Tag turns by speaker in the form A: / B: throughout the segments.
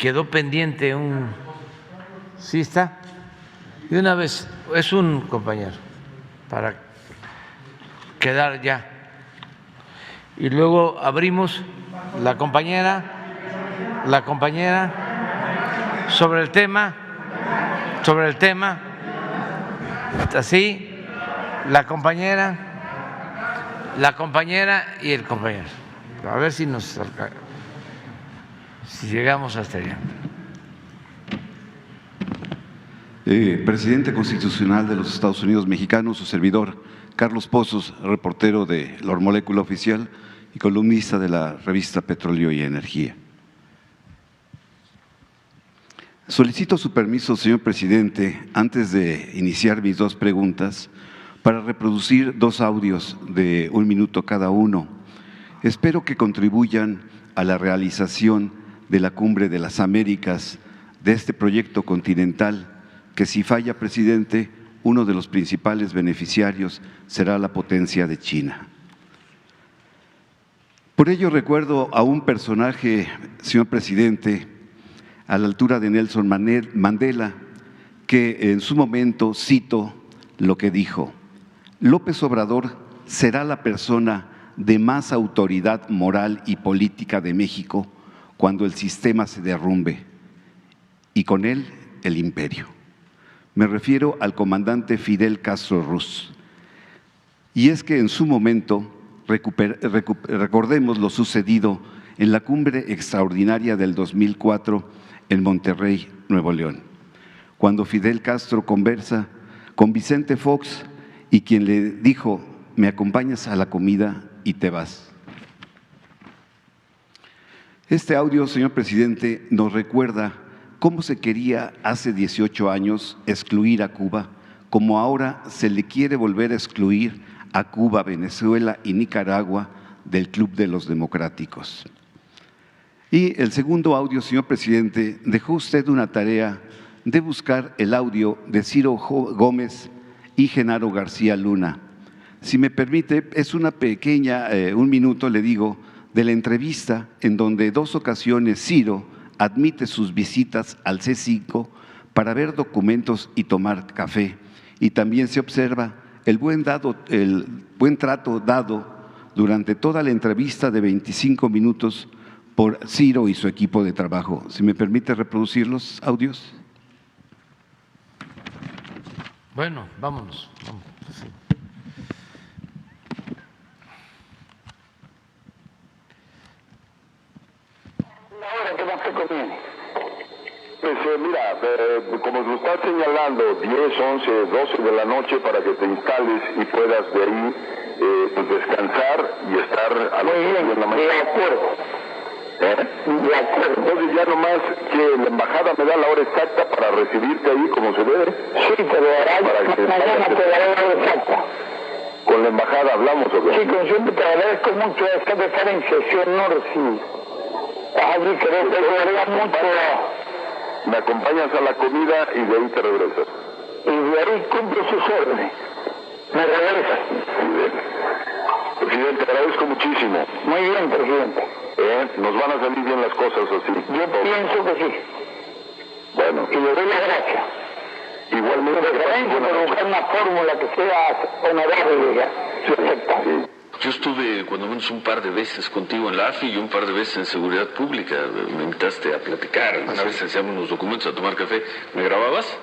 A: quedó pendiente un… ¿Sí está? De una vez, es un compañero, para quedar ya. Y luego abrimos la compañera sobre el tema, así, la compañera y el compañero. A ver si llegamos hasta allá.
B: Presidente constitucional de los Estados Unidos mexicanos, su servidor Carlos Pozos, reportero de La Molécula Oficial y columnista de la revista Petróleo y Energía. Solicito su permiso, señor presidente, antes de iniciar mis dos preguntas, para reproducir dos audios de 1 minuto cada uno. Espero que contribuyan a la realización de la Cumbre de las Américas, de este proyecto continental, que si falla, presidente, uno de los principales beneficiarios será la potencia de China. Por ello recuerdo a un personaje, señor presidente, a la altura de Nelson Mandela, que en su momento cito lo que dijo: López Obrador será la persona de más autoridad moral y política de México cuando el sistema se derrumbe, y con él el imperio. Me refiero al comandante Fidel Castro Ruz. Y es que en su momento, recordemos lo sucedido en la cumbre extraordinaria del 2004 en Monterrey, Nuevo León, cuando Fidel Castro conversa con Vicente Fox y quien le dijo: me acompañas a la comida y te vas. Este audio, señor presidente, nos recuerda cómo se quería hace 18 años excluir a Cuba, como ahora se le quiere volver a excluir a Cuba, Venezuela y Nicaragua del Club de los Democráticos. Y el segundo audio, señor presidente, dejó usted una tarea de buscar el audio de Ciro Gómez y Genaro García Luna. Si me permite, es una pequeña, 1 minuto le digo, de la entrevista en donde 2 ocasiones Ciro admite sus visitas al C5 para ver documentos y tomar café. Y también se observa el buen trato dado durante toda la entrevista de 25 minutos por Ciro y su equipo de trabajo. Si me permite reproducir los audios.
A: Bueno, vámonos. Sí.
C: Ahora, ¿qué más te conviene? Pues mira, como lo estás señalando, 10, 11, 12 de la noche para que te instales y puedas de ahí pues descansar y estar a las 10 de la mañana. De acuerdo. De acuerdo. Entonces ya nomás que la embajada me da la hora exacta para recibirte ahí como se debe. Sí, te lo hará. Mañana te daré la hora exacta. ¿Con la embajada hablamos o qué? Sí, con te agradezco mucho de estar en sesión Norsi. Allí creo que debería mucho. Me acompañas a la comida y de ahí te regresas. Y de ahí cumplo sus órdenes. Me regresas. Muy bien. Presidente, te agradezco muchísimo. Muy bien, presidente. Nos van a salir bien las cosas así. Yo pienso que sí. Bueno. Y le doy las gracias. Igualmente. De preferencia por buscar una fórmula que sea honorable, sí, aceptable.
D: Yo estuve cuando menos un par de veces contigo en la AFI y un par de veces en Seguridad Pública. Me invitaste a platicar, una vez enseñamos unos documentos, a tomar café. ¿Me grababas?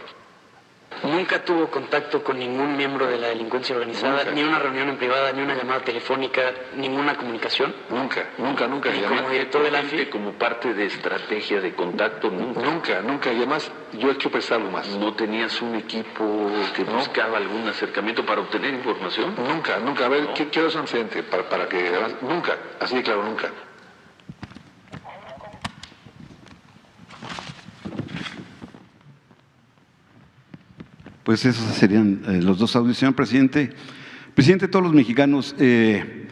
E: Nunca tuvo contacto con ningún miembro de la delincuencia organizada, ni una reunión en privada, ni una llamada telefónica, ninguna comunicación.
D: Nunca.
E: ¿Y como director de la AFI?
D: Como parte de estrategia de contacto, nunca.
F: Y además, yo he hecho pensar algo más.
D: ¿No tenías un equipo que buscaba algún acercamiento para obtener información?
F: Nunca. A ver, ¿qué quiero ser antecedente? Para que… Nunca, así de claro, nunca.
B: Pues esos serían los dos audios, señor presidente. Presidente, todos los mexicanos, el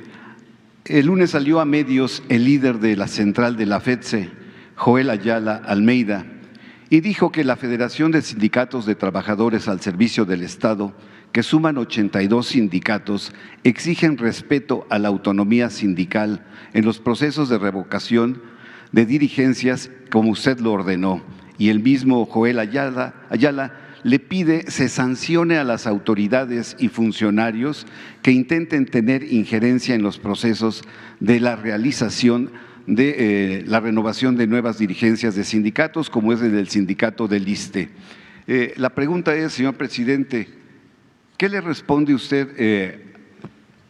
B: lunes salió a medios el líder de la central de la FEDSE, Joel Ayala Almeida, y dijo que la Federación de Sindicatos de Trabajadores al Servicio del Estado, que suman 82 sindicatos, exigen respeto a la autonomía sindical en los procesos de revocación de dirigencias como usted lo ordenó. Y el mismo Joel Ayala le pide se sancione a las autoridades y funcionarios que intenten tener injerencia en los procesos de la realización de la renovación de nuevas dirigencias de sindicatos, como es el del sindicato del ISSSTE. La pregunta es, señor presidente, ¿qué le responde usted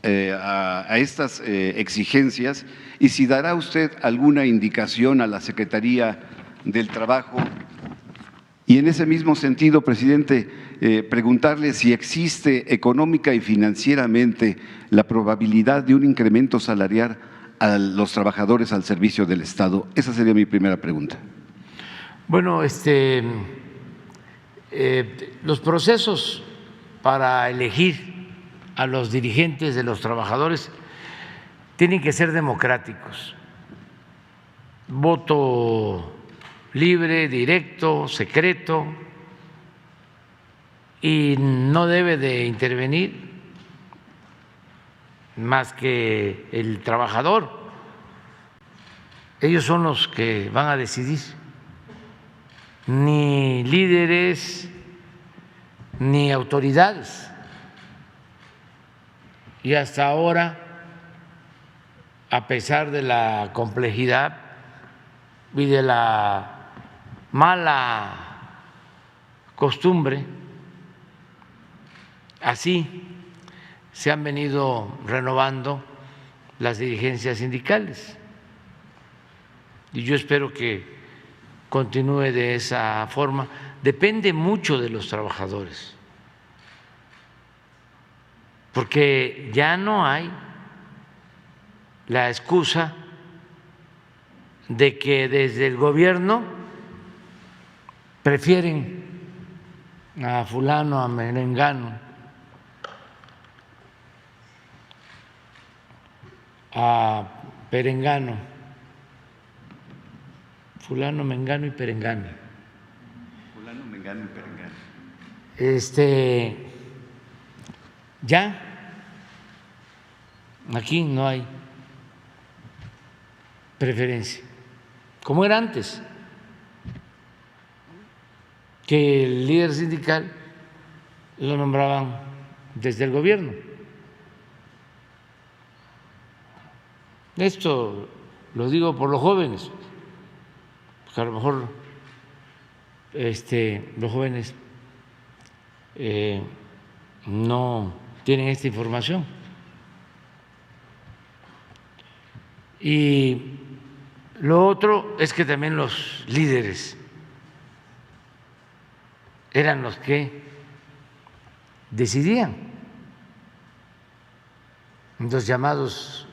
B: a estas exigencias y si dará usted alguna indicación a la Secretaría del Trabajo? Y en ese mismo sentido, presidente, preguntarle si existe económica y financieramente la probabilidad de un incremento salarial a los trabajadores al servicio del Estado. Esa sería mi primera pregunta.
A: Bueno, los procesos para elegir a los dirigentes de los trabajadores tienen que ser democráticos. Voto libre, directo, secreto, y no debe de intervenir más que el trabajador. Ellos son los que van a decidir, ni líderes ni autoridades. Y hasta ahora, a pesar de la complejidad y de la mala costumbre, así se han venido renovando las dirigencias sindicales. Y yo espero que continúe de esa forma. Depende mucho de los trabajadores, porque ya no hay la excusa de que desde el gobierno prefieren a fulano, a merengano, a perengano, fulano, mengano y perengano.
B: Fulano, mengano y perengano.
A: Ya aquí no hay preferencia, como era antes, que el líder sindical lo nombraban desde el gobierno. Esto lo digo por los jóvenes, porque a lo mejor los jóvenes no tienen esta información. Y lo otro es que también los líderes eran los que decidían, los llamados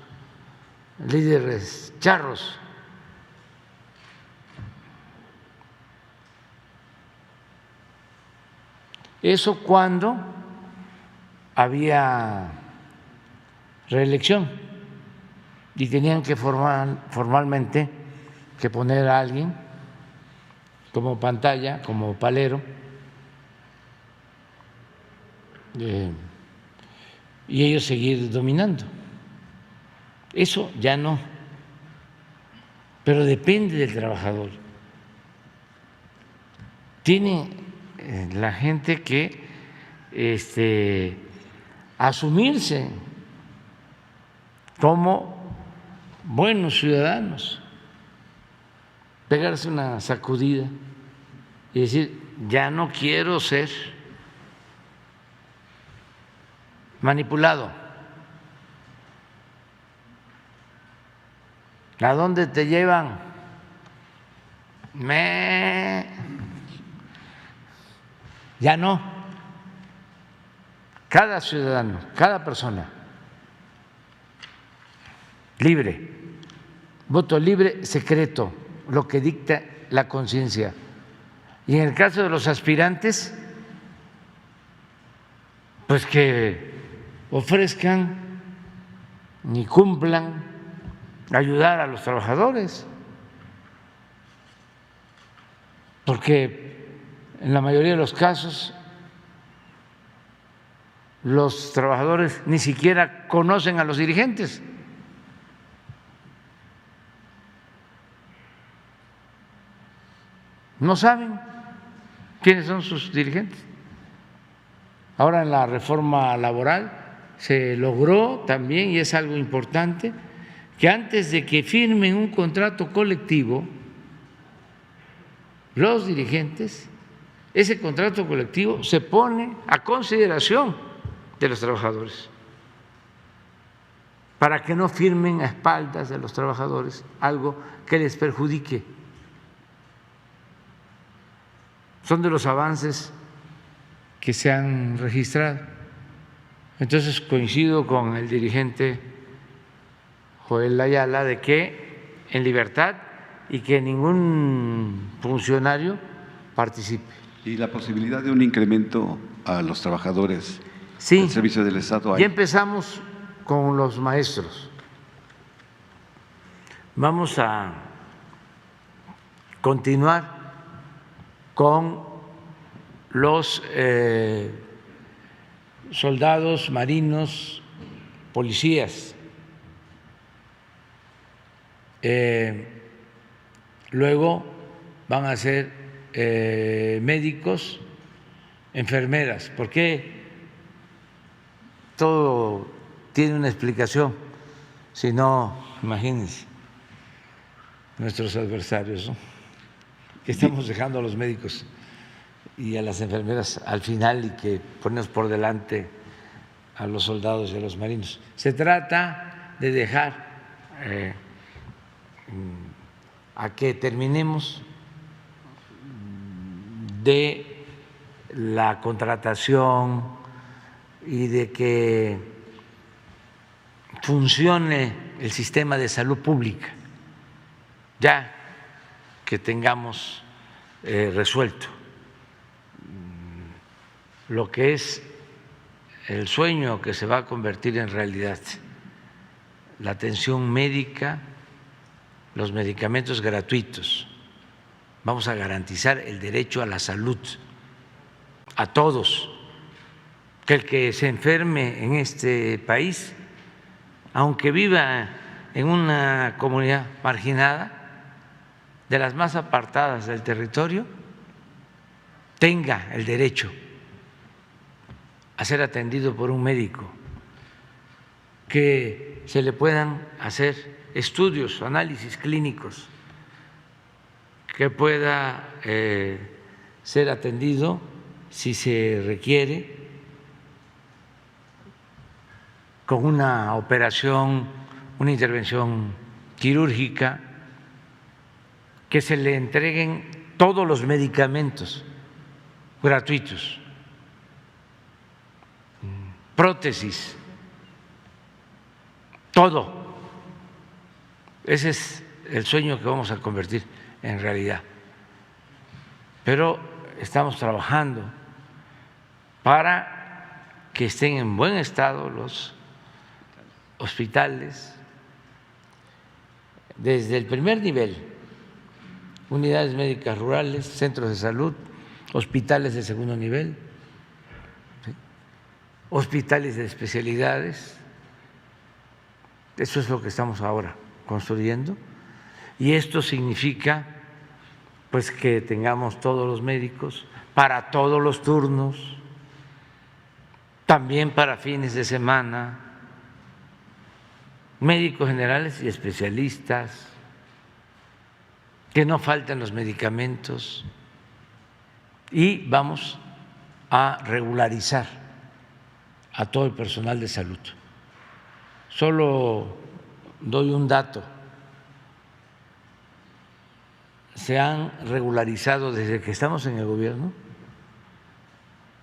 A: líderes charros. Eso cuando había reelección y tenían que formalmente que poner a alguien como pantalla, como palero, y ellos seguir dominando. Eso ya no, pero depende del trabajador. Tiene la gente que asumirse como buenos ciudadanos, pegarse una sacudida y decir, ya no quiero ser manipulado. ¿A dónde te llevan? Ya no. Cada ciudadano, cada persona, libre, voto libre, secreto, lo que dicta la conciencia. Y en el caso de los aspirantes, pues que ofrezcan y cumplan ayudar a los trabajadores, porque en la mayoría de los casos los trabajadores ni siquiera conocen a los dirigentes. no saben quiénes son sus dirigentes. Ahora en la reforma laboral se logró también, y es algo importante, que antes de que firmen un contrato colectivo, los dirigentes, ese contrato colectivo se pone a consideración de los trabajadores, para que no firmen a espaldas de los trabajadores algo que les perjudique. Son de los avances que se han registrado. Entonces coincido con el dirigente Joel Ayala de que en libertad y que ningún funcionario participe.
B: ¿Y la posibilidad de un incremento a los trabajadores
A: Sí,
B: del servicio del Estado?
A: ya empezamos con los maestros. Vamos a continuar con los soldados, marinos, policías. Luego van a ser médicos, enfermeras. ¿Por qué? Todo tiene una explicación. Si no, imagínense nuestros adversarios, ¿no? Que estamos dejando a los médicos y a las enfermeras al final y que ponemos por delante a los soldados y a los marinos. Se trata de dejar a que terminemos de la contratación y de que funcione el sistema de salud pública, ya que tengamos resuelto lo que es el sueño que se va a convertir en realidad, la atención médica, los medicamentos gratuitos. Vamos a garantizar el derecho a la salud a todos, que el que se enferme en este país, aunque viva en una comunidad marginada, de las más apartadas del territorio, tenga el derecho a ser atendido por un médico, que se le puedan hacer estudios, análisis clínicos, que pueda ser atendido si se requiere con una operación, una intervención quirúrgica, que se le entreguen todos los medicamentos gratuitos, prótesis, todo. Ese es el sueño que vamos a convertir en realidad. Pero estamos trabajando para que estén en buen estado los hospitales, desde el primer nivel, unidades médicas rurales, centros de salud, hospitales de segundo nivel, ¿sí?, hospitales de especialidades. Eso es lo que estamos ahora construyendo, y esto significa pues que tengamos todos los médicos para todos los turnos, también para fines de semana, médicos generales y especialistas, que no falten los medicamentos, y vamos a regularizar a todo el personal de salud. Solo doy un dato: se han regularizado desde que estamos en el gobierno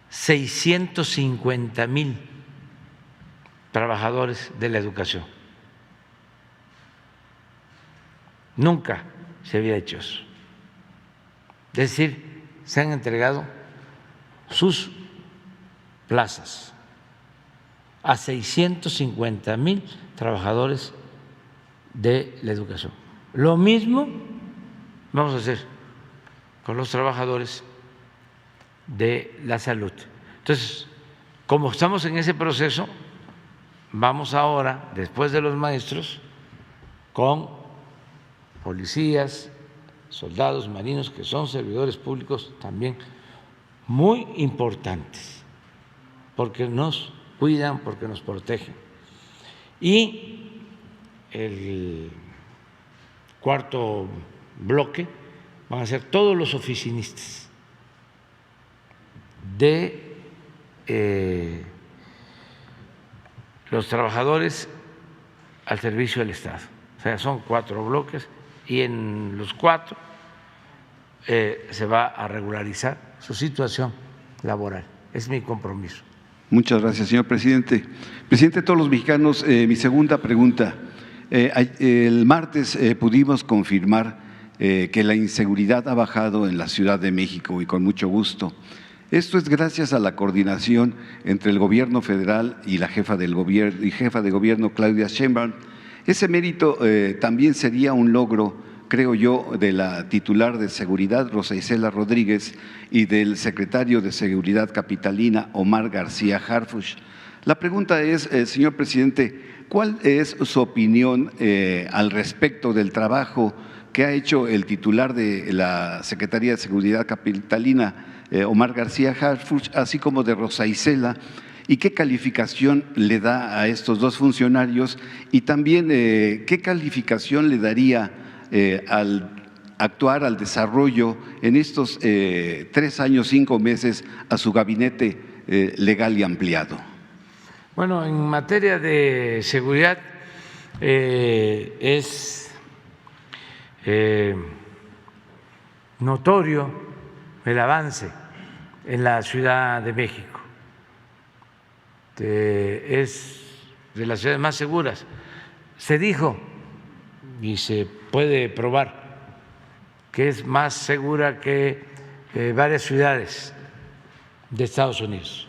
A: 650,000 trabajadores de la educación. Nunca se había hecho eso. Es decir, se han entregado sus plazas a 650,000 trabajadores de la educación. Lo mismo vamos a hacer con los trabajadores de la salud. Entonces, como estamos en ese proceso, vamos ahora, después de los maestros, con policías, soldados, marinos, que son servidores públicos también muy importantes, porque nos cuidan, porque nos protegen. Y el cuarto bloque van a ser todos los oficinistas de los trabajadores al servicio del Estado. O sea, son 4 bloques y en los 4 se va a regularizar su situación laboral. Es mi compromiso.
B: Muchas gracias, señor presidente. Presidente de todos los mexicanos, mi segunda pregunta. El martes pudimos confirmar que la inseguridad ha bajado en la Ciudad de México y con mucho gusto. Esto es gracias a la coordinación entre el gobierno federal y la jefa de gobierno, Claudia Sheinbaum. Ese mérito también sería un logro, creo yo, de la titular de Seguridad, Rosa Isela Rodríguez, y del secretario de Seguridad capitalina, Omar García Harfuch. La pregunta es, señor presidente, ¿cuál es su opinión al respecto del trabajo que ha hecho el titular de la Secretaría de Seguridad capitalina, Omar García Harfuch, así como de Rosa Isela, y qué calificación le da a estos 2 funcionarios y también qué calificación le daría al actuar, al desarrollo en estos 3 años, 5 meses a su gabinete legal y ampliado?
A: Bueno, en materia de seguridad es notorio el avance en la Ciudad de México. Es de las ciudades más seguras. Se dijo, y se puede probar, que es más segura que varias ciudades de Estados Unidos.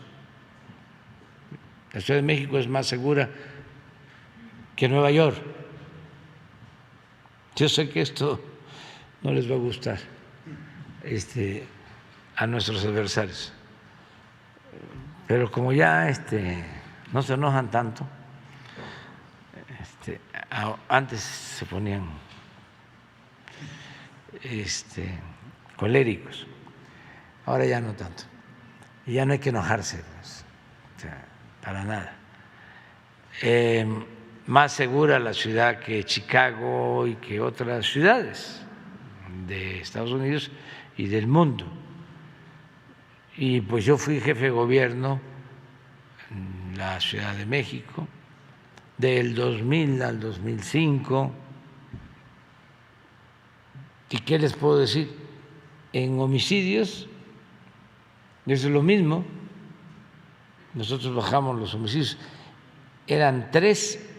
A: La Ciudad de México es más segura que Nueva York. Yo sé que esto no les va a gustar a nuestros adversarios, pero como ya no se enojan tanto, antes se ponían coléricos, ahora ya no tanto, y ya no hay que enojarse, pues, o sea, para nada. Más segura la ciudad que Chicago y que otras ciudades de Estados Unidos y del mundo. Y pues yo fui jefe de gobierno en la Ciudad de México del 2000 al 2005. ¿Y qué les puedo decir? En homicidios es lo mismo. Nosotros bajamos los homicidios. Eran 3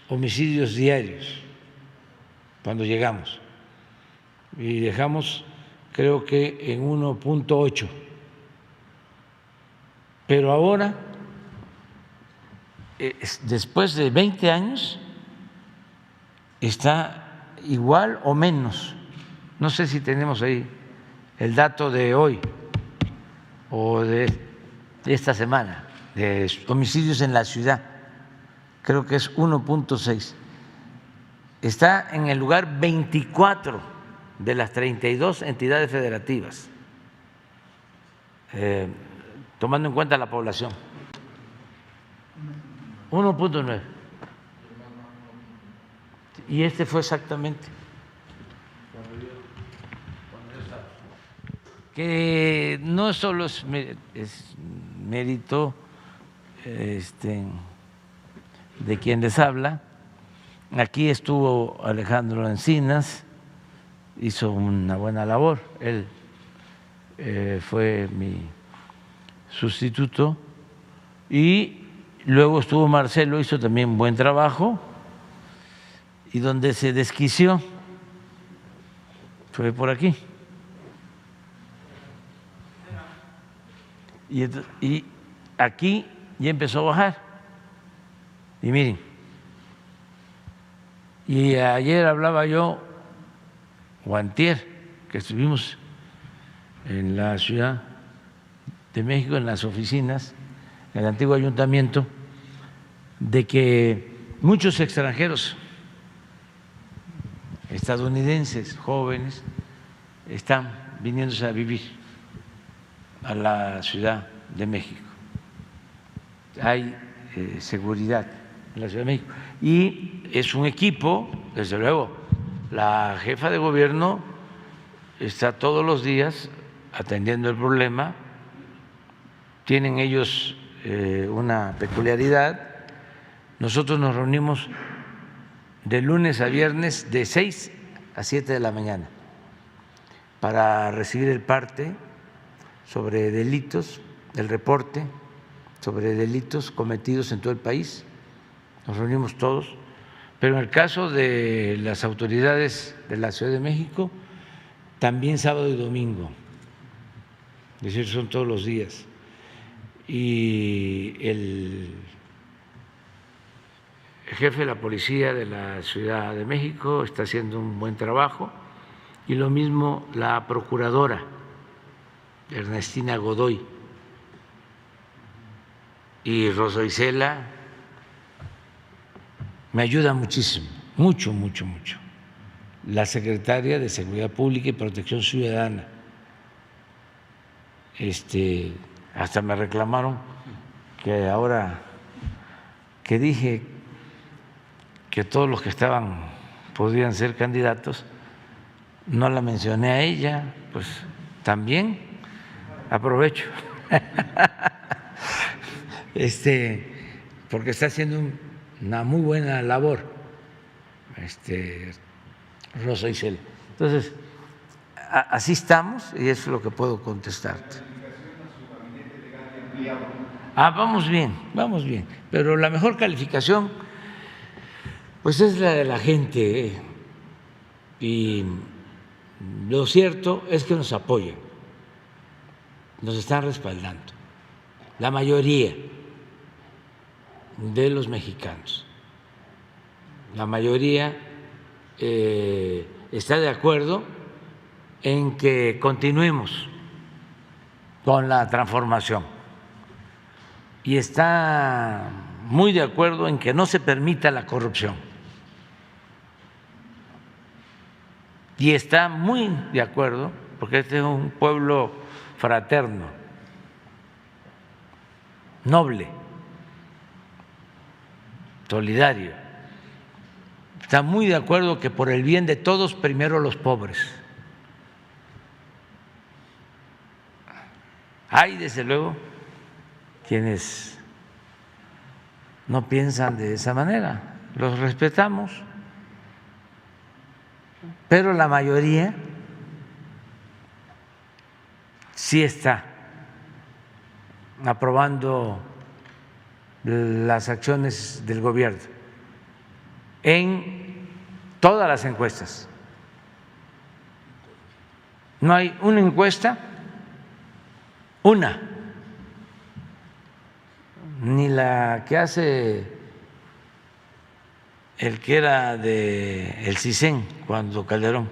A: homicidios diarios cuando llegamos y dejamos, creo que en 1.8, pero ahora, después de 20 años, está igual o menos. No sé si tenemos ahí el dato de hoy o de esta semana de homicidios en la ciudad. Creo que es 1.6. Está en el lugar 24 de las 32 entidades federativas, tomando en cuenta la población. 1.9. Y fue exactamente. Que no solo es mérito de quien les habla. Aquí estuvo Alejandro Encinas, hizo una buena labor, él fue mi sustituto, y luego estuvo Marcelo, hizo también buen trabajo, y donde se desquició fue por aquí. Y aquí ya empezó a bajar. Y miren, y ayer hablaba yo, o antier, que estuvimos en la Ciudad de México, en las oficinas, en el antiguo ayuntamiento, de que muchos extranjeros estadounidenses jóvenes están viniéndose a vivir a la Ciudad de México. Hay seguridad en la Ciudad de México y es un equipo, desde luego, la jefa de gobierno está todos los días atendiendo el problema. Tienen ellos una peculiaridad. Nosotros nos reunimos de lunes a viernes de 6 a 7 de la mañana para recibir el parte sobre delitos, el reporte sobre delitos cometidos en todo el país. Nos reunimos todos, pero en el caso de las autoridades de la Ciudad de México, también sábado y domingo, es decir, son todos los días. Y el jefe de la policía de la Ciudad de México está haciendo un buen trabajo y lo mismo la procuradora Ernestina Godoy y Rosa Isela me ayuda muchísimo, mucho. La secretaria de Seguridad Pública y Protección Ciudadana, hasta me reclamaron que ahora que dije que todos los que estaban podían ser candidatos, no la mencioné a ella, pues también aprovecho, porque está haciendo una muy buena labor, Rosa Isela. Entonces, así estamos y eso es lo que puedo contestarte. Vamos bien, pero la mejor calificación pues es la de la gente y lo cierto es que nos apoyan, nos están respaldando, la mayoría de los mexicanos, la mayoría está de acuerdo en que continuemos con la transformación y está muy de acuerdo en que no se permita la corrupción y está muy de acuerdo porque este es un pueblo fraterno, noble, solidario. Está muy de acuerdo que por el bien de todos, primero los pobres. Hay, desde luego, quienes no piensan de esa manera, los respetamos, pero la mayoría sí está aprobando las acciones del gobierno en todas las encuestas. No hay una encuesta, ni la que hace el que era de el CISEN cuando Calderón,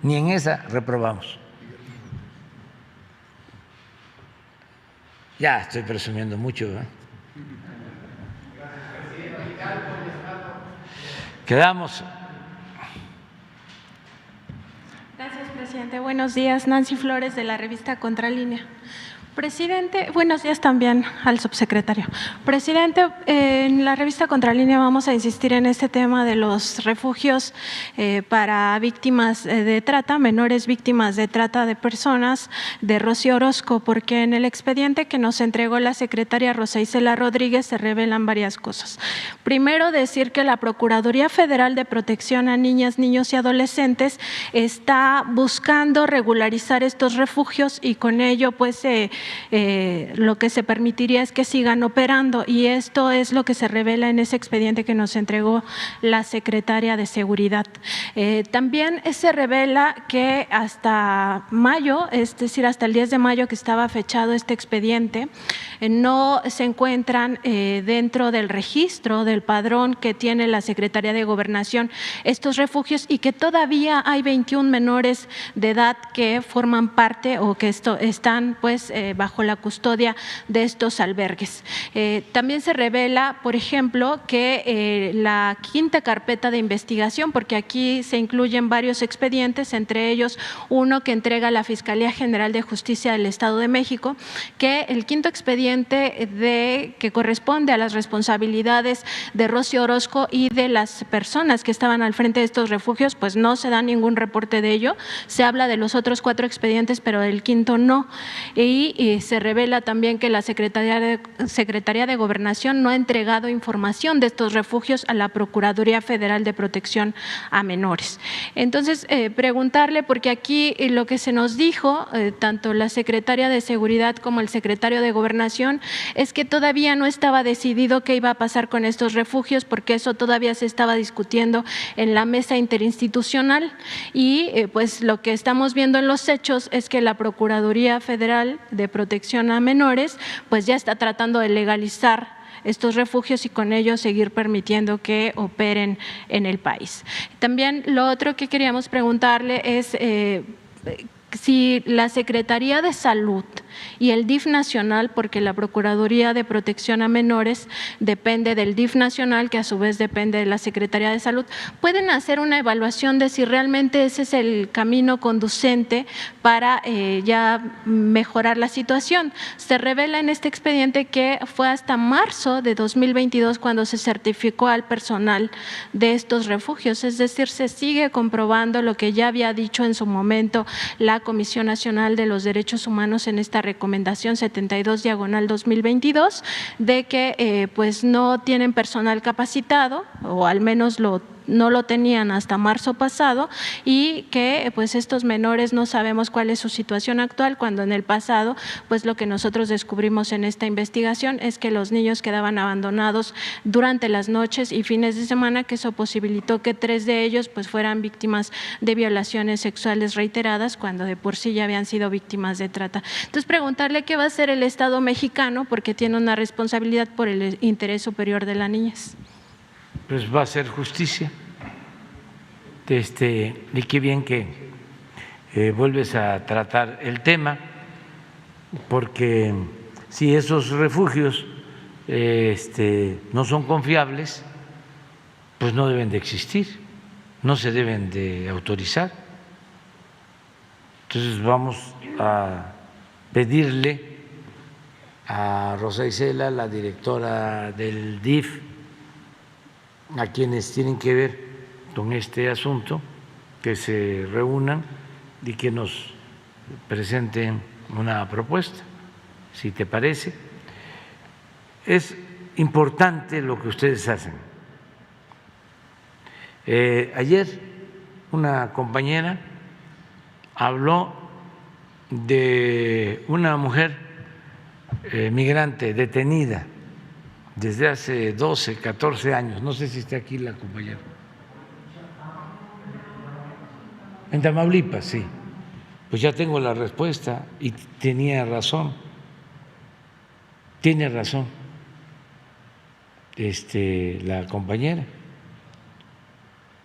A: ni en esa reprobamos. Ya estoy presumiendo mucho, ¿eh? Quedamos.
G: Gracias, presidente. Buenos días. Nancy Flores, de la revista Contralínea. Presidente, buenos días también al subsecretario. Presidente, en la revista Contralínea vamos a insistir en este tema de los refugios para víctimas de trata, menores víctimas de trata de personas, de Rocío Orozco, porque en el expediente que nos entregó la secretaria Rosa Isela Rodríguez se revelan varias cosas. Primero, decir que la Procuraduría Federal de Protección a Niñas, Niños y Adolescentes está buscando regularizar estos refugios y con ello pues lo que se permitiría es que sigan operando y esto es lo que se revela en ese expediente que nos entregó la secretaria de Seguridad. También se revela que hasta mayo, es decir, hasta el 10 de mayo que estaba fechado este expediente, no se encuentran dentro del registro del padrón que tiene la Secretaría de Gobernación estos refugios y que todavía hay 21 menores de edad que forman parte o que están pues bajo la custodia de estos albergues. También se revela, por ejemplo, que la quinta carpeta de investigación, porque aquí se incluyen varios expedientes, entre ellos uno que entrega la Fiscalía General de Justicia del Estado de México, que el quinto expediente que corresponde a las responsabilidades de Rocío Orozco y de las personas que estaban al frente de estos refugios, pues no se da ningún reporte de ello. Se habla de los otros 4 expedientes, pero del quinto no. Y se revela también que la Secretaría de Gobernación no ha entregado información de estos refugios a la Procuraduría Federal de Protección a Menores. Entonces, preguntarle, porque aquí lo que se nos dijo, tanto la Secretaria de Seguridad como el Secretario de Gobernación, es que todavía no estaba decidido qué iba a pasar con estos refugios, porque eso todavía se estaba discutiendo en la mesa interinstitucional y pues lo que estamos viendo en los hechos es que la Procuraduría Federal de Protección a Menores pues ya está tratando de legalizar estos refugios y con ello seguir permitiendo que operen en el país. También lo otro que queríamos preguntarle es si la Secretaría de Salud y el DIF nacional, porque la Procuraduría de Protección a Menores depende del DIF nacional, que a su vez depende de la Secretaría de Salud, pueden hacer una evaluación de si realmente ese es el camino conducente para ya mejorar la situación. Se revela en este expediente que fue hasta marzo de 2022 cuando se certificó al personal de estos refugios, es decir, se sigue comprobando lo que ya había dicho en su momento la Comisión Nacional de los Derechos Humanos en esta recomendación 72/2022 de que pues no tienen personal capacitado, o al menos no lo tenían hasta marzo pasado, y que pues estos menores no sabemos cuál es su situación actual, cuando en el pasado pues lo que nosotros descubrimos en esta investigación es que los niños quedaban abandonados durante las noches y fines de semana, que eso posibilitó que 3 de ellos pues fueran víctimas de violaciones sexuales reiteradas, cuando de por sí ya habían sido víctimas de trata. Entonces, preguntarle qué va a hacer el Estado mexicano, porque tiene una responsabilidad por el interés superior de la niñez.
A: Pues va a ser justicia. Y qué bien que vuelves a tratar el tema, porque si esos refugios no son confiables, pues no deben de existir, no se deben de autorizar. Entonces vamos a pedirle a Rosa Isela, la directora del DIF, a quienes tienen que ver con este asunto, que se reúnan y que nos presenten una propuesta, si te parece. Es importante lo que ustedes hacen. Ayer una compañera habló de una mujer migrante detenida desde hace 12, 14 años, no sé si está aquí la compañera. En Tamaulipas, sí. Pues ya tengo la respuesta y tenía razón. Tiene razón la compañera.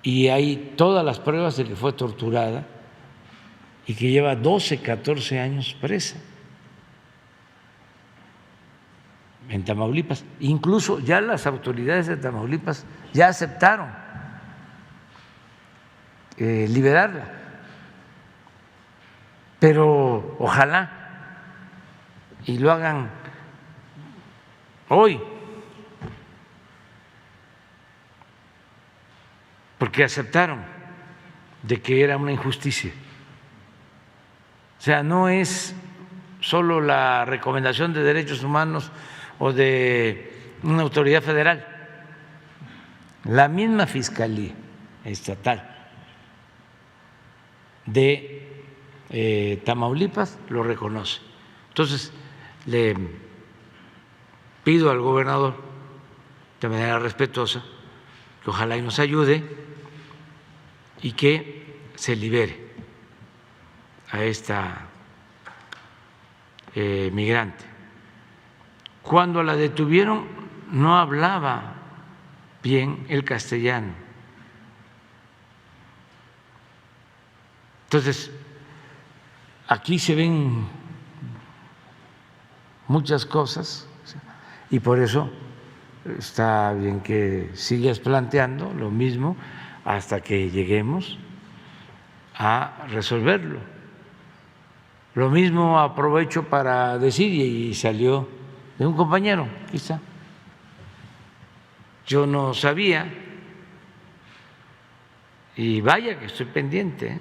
A: Y hay todas las pruebas de que fue torturada y que lleva 12, 14 años presa en Tamaulipas. Incluso ya las autoridades de Tamaulipas ya aceptaron liberarla, pero ojalá y lo hagan hoy, porque aceptaron de que era una injusticia. O sea, no es solo la recomendación de derechos humanos o de una autoridad federal, la misma Fiscalía Estatal de Tamaulipas lo reconoce. Entonces, le pido al gobernador de manera respetuosa que ojalá y nos ayude y que se libere a esta migrante. Cuando la detuvieron no hablaba bien el castellano. Entonces, aquí se ven muchas cosas y por eso está bien que sigas planteando lo mismo hasta que lleguemos a resolverlo. Lo mismo aprovecho para decir, y salió de un compañero, quizá, yo no sabía, y vaya que estoy pendiente,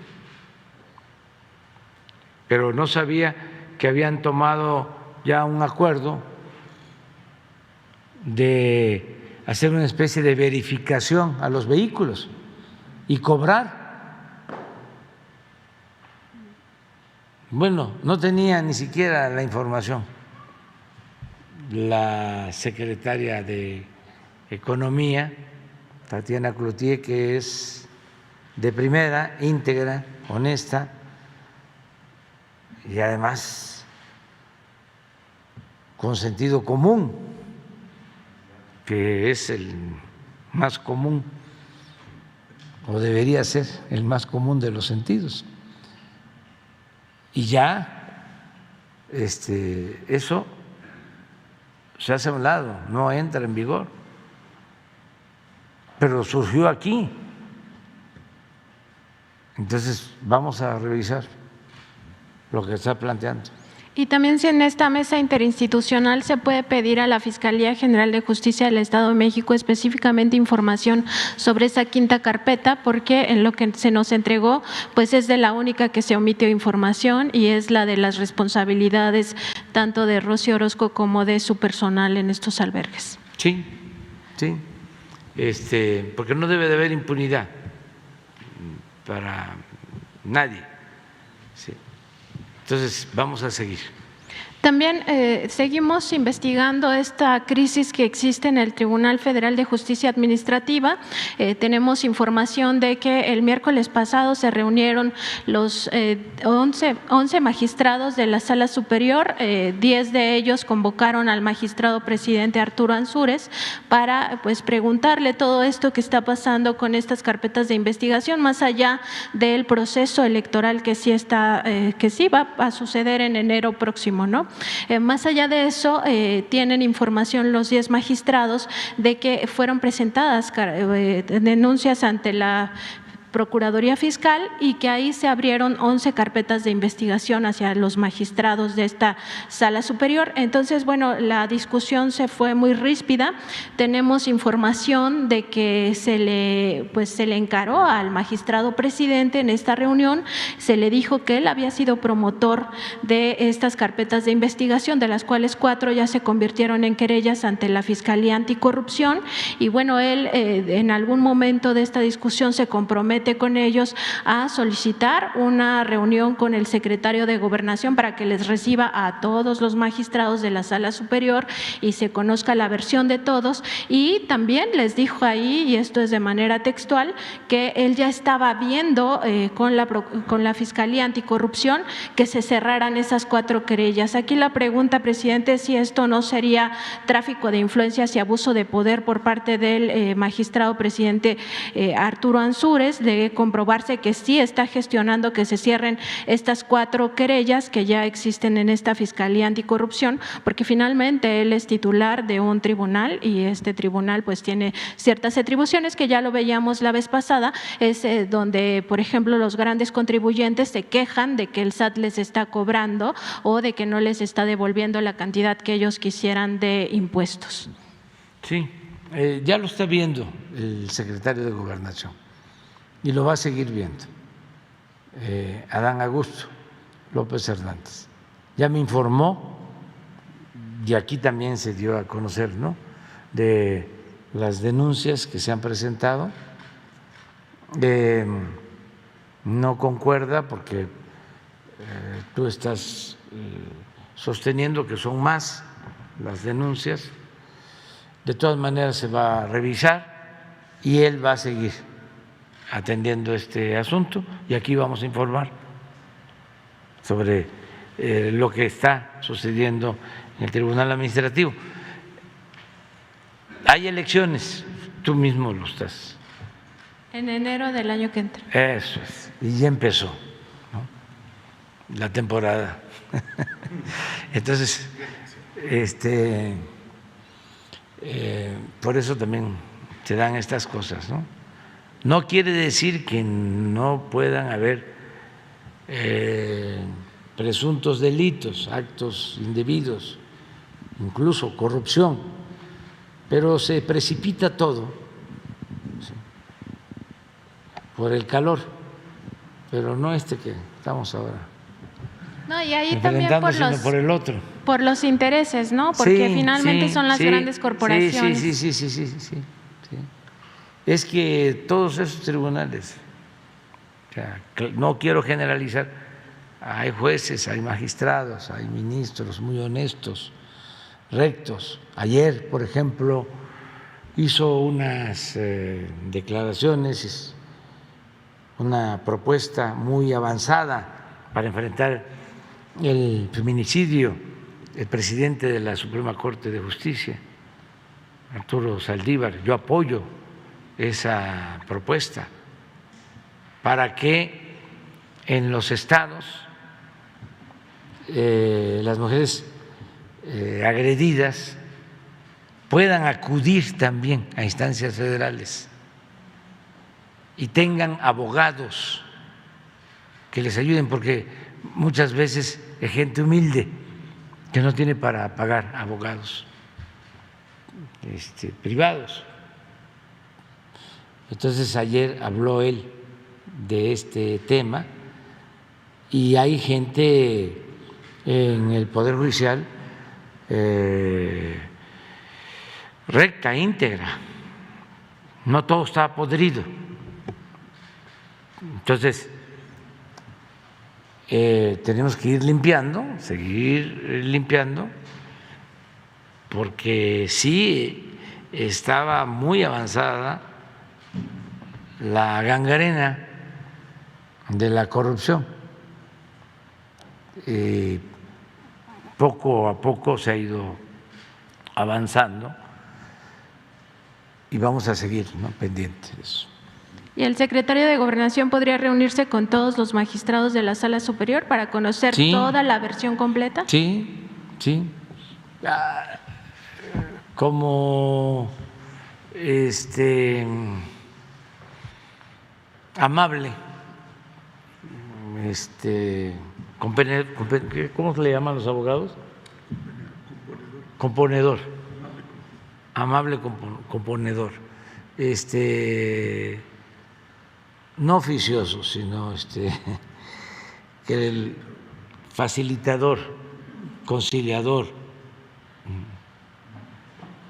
A: pero no sabía que habían tomado ya un acuerdo de hacer una especie de verificación a los vehículos y cobrar. Bueno, no tenía ni siquiera la información la secretaria de Economía, Tatiana Cloutier, que es de primera, íntegra, honesta y además con sentido común, que es el más común o debería ser el más común de los sentidos. Y ya eso se hace a un lado, no entra en vigor, pero surgió aquí. Entonces vamos a revisar lo que está planteando.
G: Y también si en esta mesa interinstitucional se puede pedir a la Fiscalía General de Justicia del Estado de México específicamente información sobre esa quinta carpeta, porque en lo que se nos entregó pues es de la única que se omitió información y es la de las responsabilidades tanto de Rocío Orozco como de su personal en estos albergues.
A: Sí, sí, porque no debe de haber impunidad para nadie. Sí. Entonces, vamos a seguir.
G: También seguimos investigando esta crisis que existe en el Tribunal Federal de Justicia Administrativa. Tenemos información de que el miércoles pasado se reunieron los 11 magistrados de la Sala Superior, 10 de ellos convocaron al magistrado presidente Arturo Ansúrez para pues preguntarle todo esto que está pasando con estas carpetas de investigación, más allá del proceso electoral que sí va a suceder en enero próximo, ¿no? Más allá de eso, tienen información los 10 magistrados de que fueron presentadas denuncias ante la Procuraduría Fiscal y que ahí se abrieron 11 carpetas de investigación hacia los magistrados de esta Sala Superior. Entonces, bueno, la discusión se fue muy ríspida. Tenemos información de que se le encaró al magistrado presidente en esta reunión, se le dijo que él había sido promotor de estas carpetas de investigación, de las cuales 4 ya se convirtieron en querellas ante la Fiscalía Anticorrupción y bueno, él en algún momento de esta discusión se compromete con ellos a solicitar una reunión con el secretario de Gobernación para que les reciba a todos los magistrados de la Sala Superior y se conozca la versión de todos y también les dijo ahí, y esto es de manera textual, que él ya estaba viendo con la Fiscalía Anticorrupción que se cerraran esas 4 querellas. Aquí la pregunta, presidente, es si esto no sería tráfico de influencias y abuso de poder por parte del magistrado presidente Arturo Ansúrez, de comprobarse que sí está gestionando que se cierren estas 4 querellas que ya existen en esta Fiscalía Anticorrupción, porque finalmente él es titular de un tribunal y este tribunal pues tiene ciertas atribuciones que ya lo veíamos la vez pasada, es donde por ejemplo los grandes contribuyentes se quejan de que el SAT les está cobrando o de que no les está devolviendo la cantidad que ellos quisieran de impuestos.
A: Sí, ya lo está viendo el secretario de Gobernación. Y lo va a seguir viendo, Adán Augusto López Hernández. Ya me informó, y aquí también se dio a conocer, ¿no?, de las denuncias que se han presentado. No concuerda porque tú estás sosteniendo que son más las denuncias. De todas maneras se va a revisar y él va a seguir atendiendo este asunto y aquí vamos a informar sobre lo que está sucediendo en el Tribunal Administrativo. Hay elecciones, tú mismo lo estás.
G: En enero del año que entra.
A: Eso es, y ya empezó, ¿no?, la temporada. Entonces, Por eso también se dan estas cosas, ¿no? No quiere decir que no puedan haber presuntos delitos, actos indebidos, incluso corrupción, pero se precipita todo, ¿sí?, por el calor, pero no que estamos ahora.
G: No, y ahí también
A: por el otro.
G: Por los intereses, ¿no? Porque
A: Sí,
G: finalmente
A: sí,
G: son las
A: sí,
G: grandes corporaciones.
A: Sí. Es que todos esos tribunales, o sea, no quiero generalizar, hay jueces, hay magistrados, hay ministros muy honestos, rectos. Ayer, por ejemplo, hizo unas declaraciones, una propuesta muy avanzada para enfrentar el feminicidio, el presidente de la Suprema Corte de Justicia, Arturo Saldívar. Yo apoyo esa propuesta para que en los estados las mujeres agredidas puedan acudir también a instancias federales y tengan abogados que les ayuden, porque muchas veces es gente humilde que no tiene para pagar abogados privados. Entonces ayer habló él de este tema y hay gente en el Poder Judicial recta, íntegra, no todo está podrido. Entonces tenemos que ir limpiando, seguir limpiando, porque sí estaba muy avanzada la gangrena de la corrupción. Poco a poco se ha ido avanzando y vamos a seguir, ¿no?, pendientes de eso.
G: ¿Y el secretario de Gobernación podría reunirse con todos los magistrados de la Sala Superior para conocer toda la versión completa?
A: Sí. Como amable, ¿cómo se le llaman los abogados? Componedor. Amable componedor. No oficioso, sino que el facilitador, conciliador.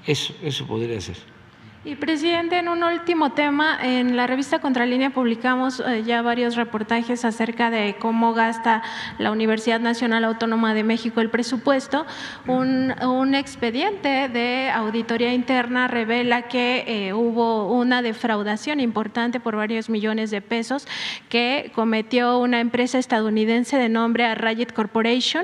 A: Eso podría ser.
G: Y, presidente, en un último tema, en la revista Contralínea publicamos ya varios reportajes acerca de cómo gasta la Universidad Nacional Autónoma de México el presupuesto. Un expediente de auditoría interna revela que hubo una defraudación importante por varios millones de pesos que cometió una empresa estadounidense de nombre Arrayet Corporation.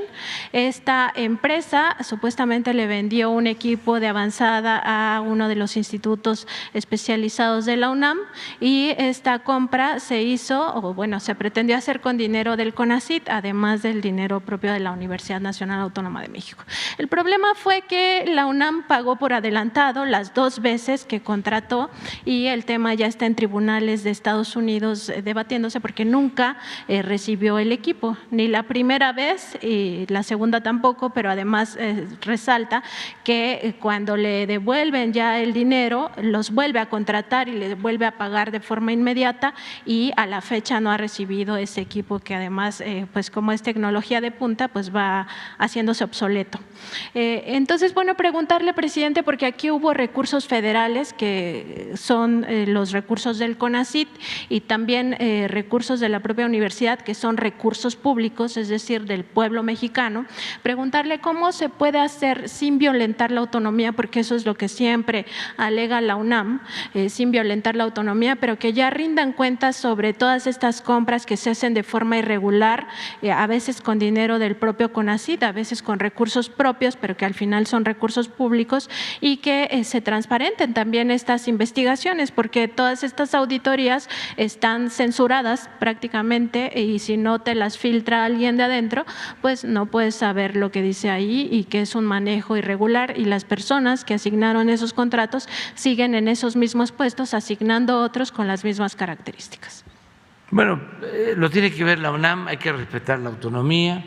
G: Esta empresa supuestamente le vendió un equipo de avanzada a uno de los institutos especializados de la UNAM y esta compra se pretendió hacer con dinero del CONACYT, además del dinero propio de la Universidad Nacional Autónoma de México. El problema fue que la UNAM pagó por adelantado las 2 veces que contrató y el tema ya está en tribunales de Estados Unidos debatiéndose porque nunca recibió el equipo, ni la primera vez y la segunda tampoco, pero además resalta que cuando le devuelven ya el dinero los vuelve a contratar y le vuelve a pagar de forma inmediata y a la fecha no ha recibido ese equipo que además, pues como es tecnología de punta, pues va haciéndose obsoleto. Entonces, bueno, preguntarle, presidente, porque aquí hubo recursos federales que son los recursos del CONACYT y también recursos de la propia universidad que son recursos públicos, es decir, del pueblo mexicano. Preguntarle cómo se puede hacer sin violentar la autonomía, porque eso es lo que siempre alega la UNAM, sin violentar la autonomía, pero que ya rindan cuentas sobre todas estas compras que se hacen de forma irregular, a veces con dinero del propio CONACYT, a veces con recursos propios, pero que al final son recursos públicos, y que se transparenten también estas investigaciones, porque todas estas auditorías están censuradas prácticamente, y si no te las filtra alguien de adentro, pues no puedes saber lo que dice ahí y que es un manejo irregular, y las personas que asignaron esos contratos siguen en esos mismos puestos asignando otros con las mismas características.
A: Bueno, lo tiene que ver la UNAM, hay que respetar la autonomía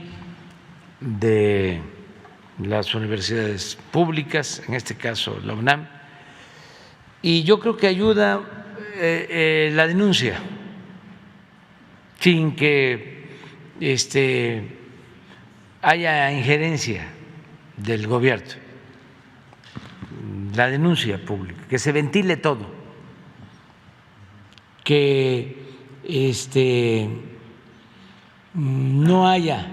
A: de las universidades públicas, en este caso la UNAM, y yo creo que ayuda la denuncia, sin que haya injerencia del gobierno, la denuncia pública, que se ventile todo, que no haya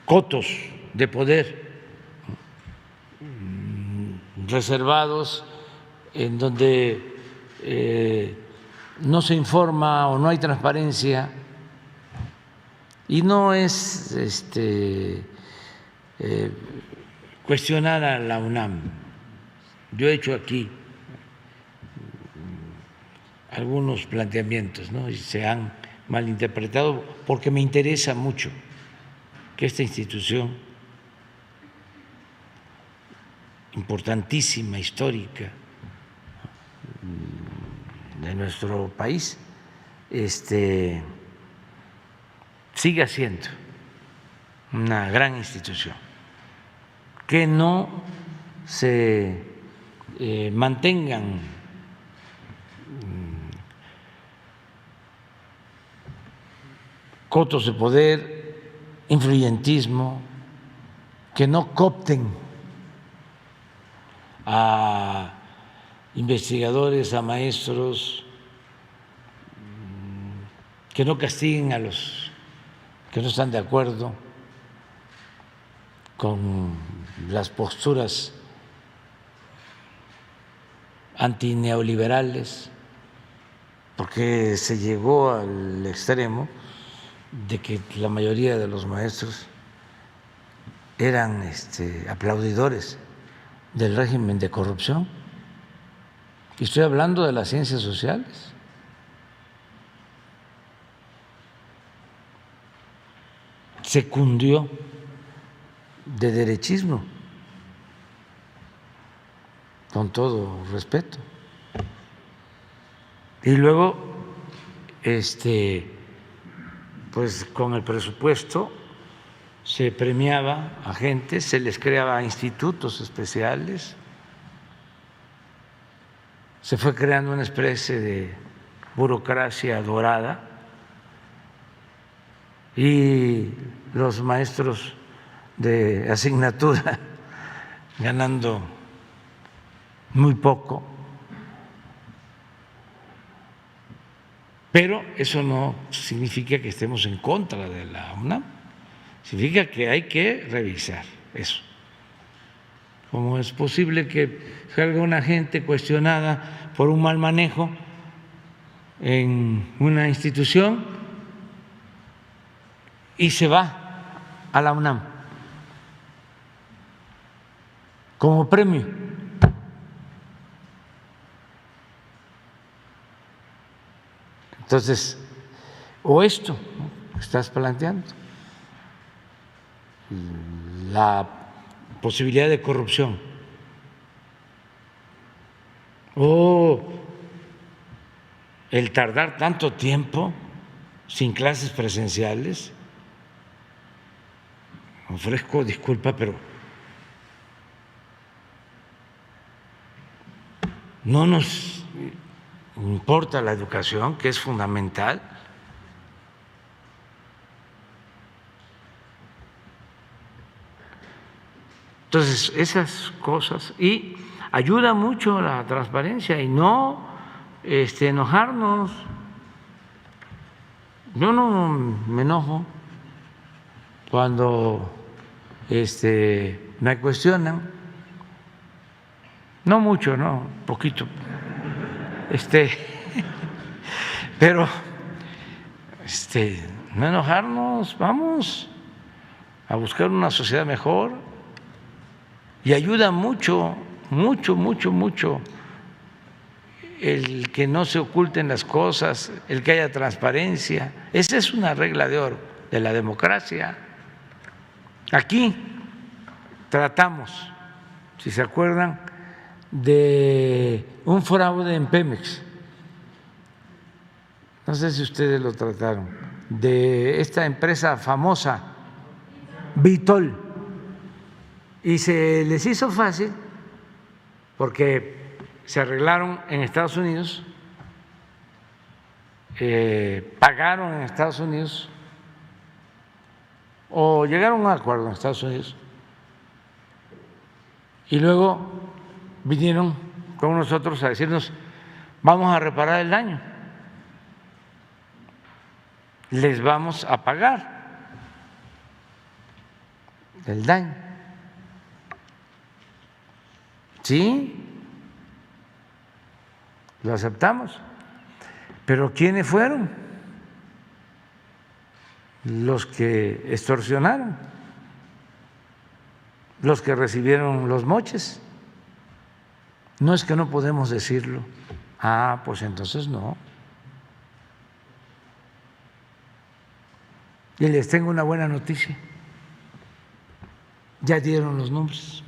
A: cotos de poder reservados en donde no se informa o no hay transparencia, y no es cuestionar a la UNAM. Yo he hecho aquí algunos planteamientos, ¿no? Y se han malinterpretado, porque me interesa mucho que esta institución importantísima, histórica de nuestro país, siga siendo una gran institución, que no se mantengan cotos de poder, influyentismo, que no coopten a investigadores, a maestros, que no castiguen a los que no están de acuerdo con las posturas antineoliberales, porque se llegó al extremo de que la mayoría de los maestros eran aplaudidores del régimen de corrupción. Y estoy hablando de las ciencias sociales. Se cundió de derechismo, con todo respeto. Y luego, pues con el presupuesto se premiaba a gente, se les creaba institutos especiales, se fue creando una especie de burocracia dorada, y los maestros de asignatura ganando muy poco. Pero eso no significa que estemos en contra de la UNAM, significa que hay que revisar eso. ¿Cómo es posible que salga una gente cuestionada por un mal manejo en una institución y se va a la UNAM como premio? Entonces, o esto, ¿no?, que estás planteando, la posibilidad de corrupción, o el tardar tanto tiempo sin clases presenciales. Ofrezco disculpa, pero no nos importa la educación, que es fundamental. Entonces, esas cosas, y ayuda mucho la transparencia y no enojarnos. Yo no me enojo cuando me cuestionan, no mucho, no, poquito, pero no enojarnos, vamos a buscar una sociedad mejor y ayuda mucho, mucho, mucho, mucho el que no se oculten las cosas, el que haya transparencia. Esa es una regla de oro de la democracia. Aquí tratamos, si se acuerdan, de un fraude en Pemex. No sé si ustedes lo trataron, de esta empresa famosa, Vitol, y se les hizo fácil porque se arreglaron en Estados Unidos, pagaron en Estados Unidos o llegaron a un acuerdo en Estados Unidos y luego vinieron con nosotros a decirnos: vamos a reparar el daño, les vamos a pagar el daño. Sí, lo aceptamos, pero ¿quiénes fueron los que extorsionaron, los que recibieron los moches? No es que no podemos decirlo. Ah, pues entonces no. Y les tengo una buena noticia. Ya dieron los nombres.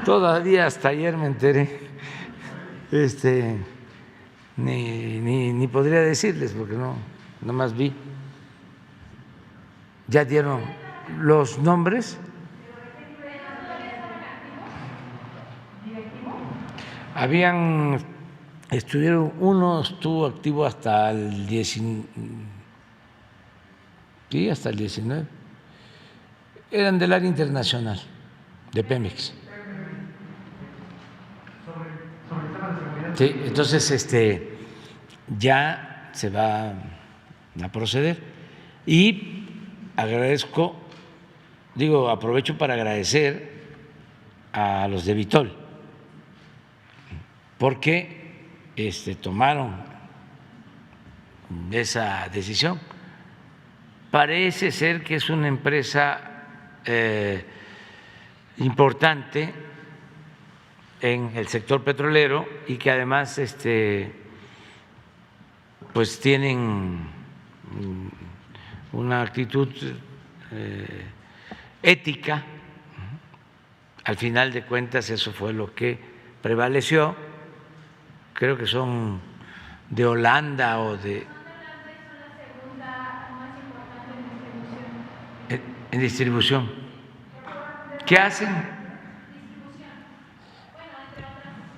A: Todavía hasta ayer me enteré. Ni podría decirles porque no más vi. Ya dieron los nombres. Uno estuvo activo hasta el 19. Eran del área internacional de Pemex. Sí, entonces ya se va a proceder y aprovecho para agradecer a los de Vitol porque tomaron esa decisión. Parece ser que es una empresa importante en el sector petrolero y que además pues tienen una actitud ética. Al final de cuentas eso fue lo que prevaleció. Creo que son de Holanda o de… En distribución. ¿Qué hacen?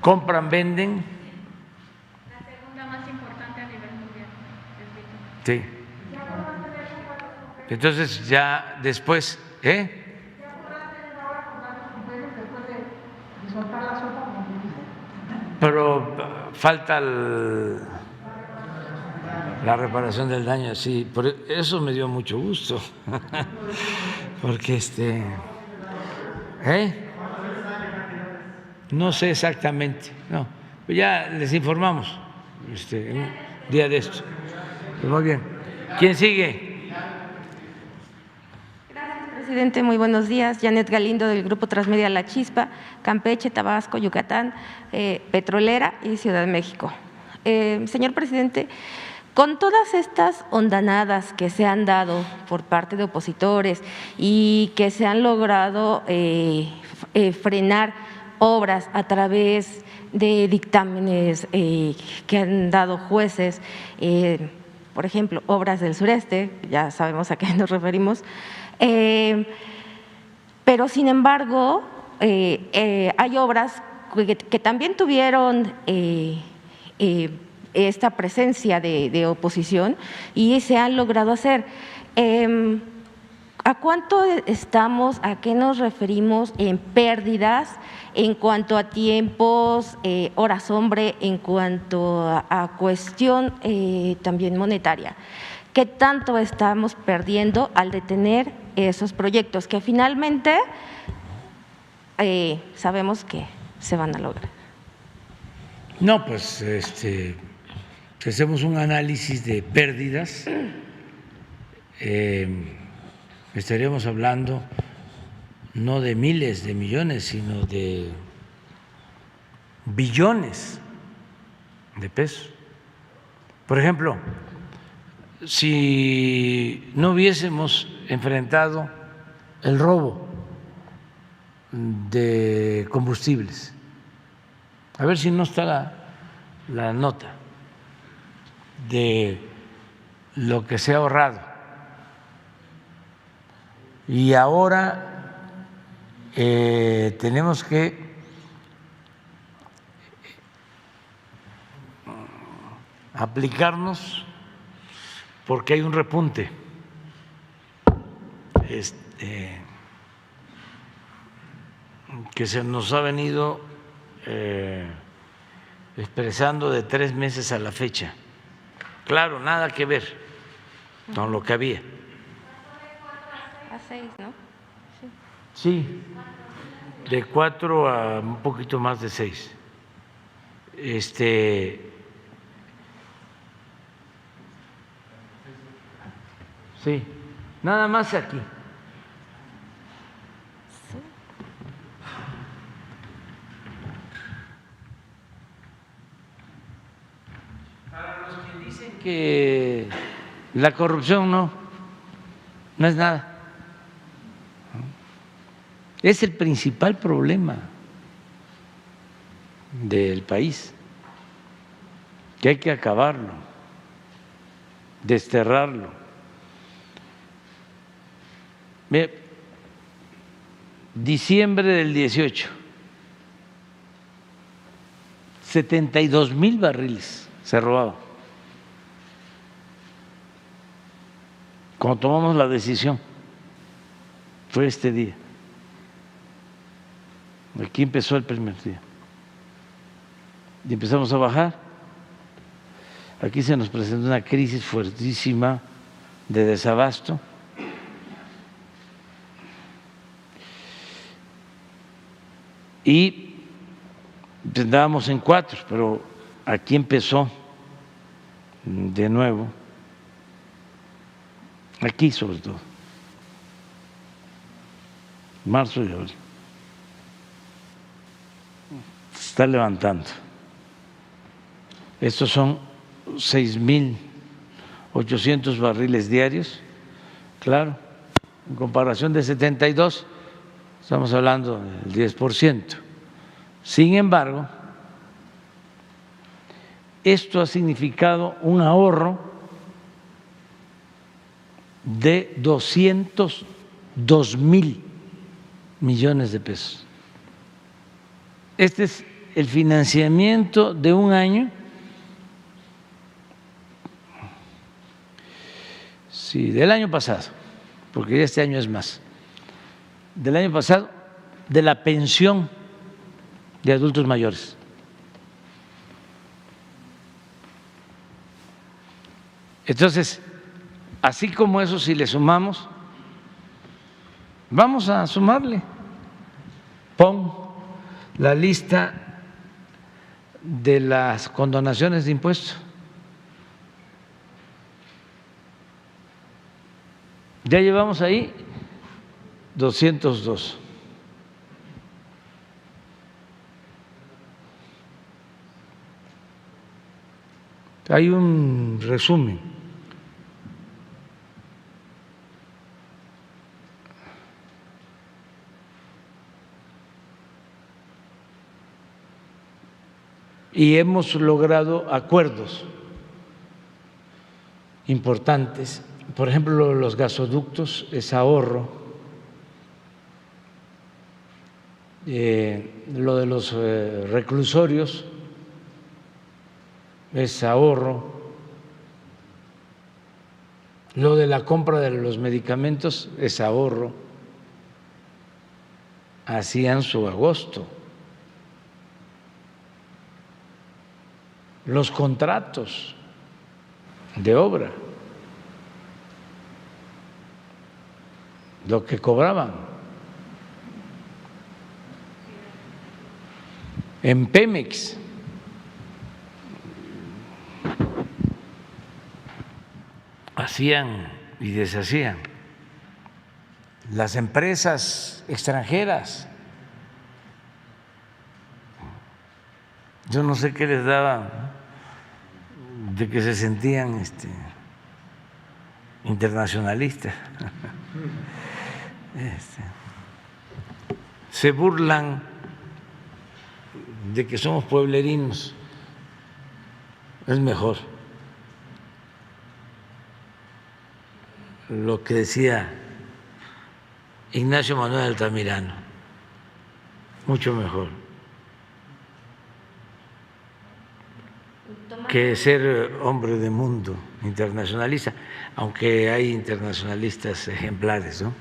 A: Compran, venden.
G: La segunda más importante a nivel mundial.
A: Sí. Entonces ya después, pero falta la reparación del daño, sí, por eso me dio mucho gusto, porque no sé exactamente, no, ya les informamos un día de esto. Muy bien. ¿Quién sigue?
H: Presidente, muy buenos días. Janet Galindo del Grupo Transmedia La Chispa, Campeche, Tabasco, Yucatán, Petrolera y Ciudad de México. Señor presidente, con todas estas hondanadas que se han dado por parte de opositores y que se han logrado frenar obras a través de dictámenes que han dado jueces, por ejemplo, Obras del Sureste, ya sabemos a qué nos referimos, pero sin embargo hay obras que también tuvieron esta presencia de oposición y se han logrado hacer. ¿A cuánto estamos, a qué nos referimos en pérdidas en cuanto a tiempos, horas hombre, en cuanto a cuestión también monetaria? ¿qué tanto estamos perdiendo al detener esos proyectos que finalmente sabemos que se van a lograr?
A: No, pues si hacemos un análisis de pérdidas, estaríamos hablando no de miles de millones, sino de billones de pesos. Por ejemplo, si no hubiésemos enfrentado el robo de combustibles, a ver si no está la nota de lo que se ha ahorrado. Y ahora tenemos que aplicarnos porque hay un repunte que se nos ha venido expresando de 3 meses a la fecha. Claro, nada que ver con lo que había.
H: A 6, ¿no?
A: Sí, de 4 a un poquito más de 6. Sí, nada más aquí. Para los que dicen que la corrupción no es nada, es el principal problema del país, que hay que acabarlo, desterrarlo. Diciembre del 18, 72,000 barriles se robaban. Cuando tomamos la decisión, fue este día. Aquí empezó el primer día. Y empezamos a bajar. Aquí se nos presentó una crisis fuertísima de desabasto. Y andábamos en 4, pero aquí empezó de nuevo, aquí sobre todo, marzo y abril. Se está levantando. Estos son 6,800 barriles diarios, claro, en comparación de 72. Estamos hablando del 10%. Sin embargo, esto ha significado un ahorro de 202,000 millones de pesos. Este es el financiamiento de un año. Sí, del año pasado, porque este año es más. Del año pasado, de la pensión de adultos mayores. Entonces, así como eso, si le sumamos, vamos a sumarle. Pon la lista de las condonaciones de impuestos. Ya llevamos ahí 202. Hay un resumen. Y hemos logrado acuerdos importantes. Por ejemplo, los gasoductos es ahorro. Lo de los reclusorios es ahorro. Lo de la compra de los medicamentos es ahorro. Hacían su agosto. Los contratos de obra lo que cobraban. En Pemex hacían y deshacían. Las empresas extranjeras, yo no sé qué les daba de que se sentían internacionalistas. Se burlan de que somos pueblerinos. Es mejor lo que decía Ignacio Manuel Altamirano, mucho mejor que ser hombre de mundo, internacionalista, aunque hay internacionalistas ejemplares, ¿no?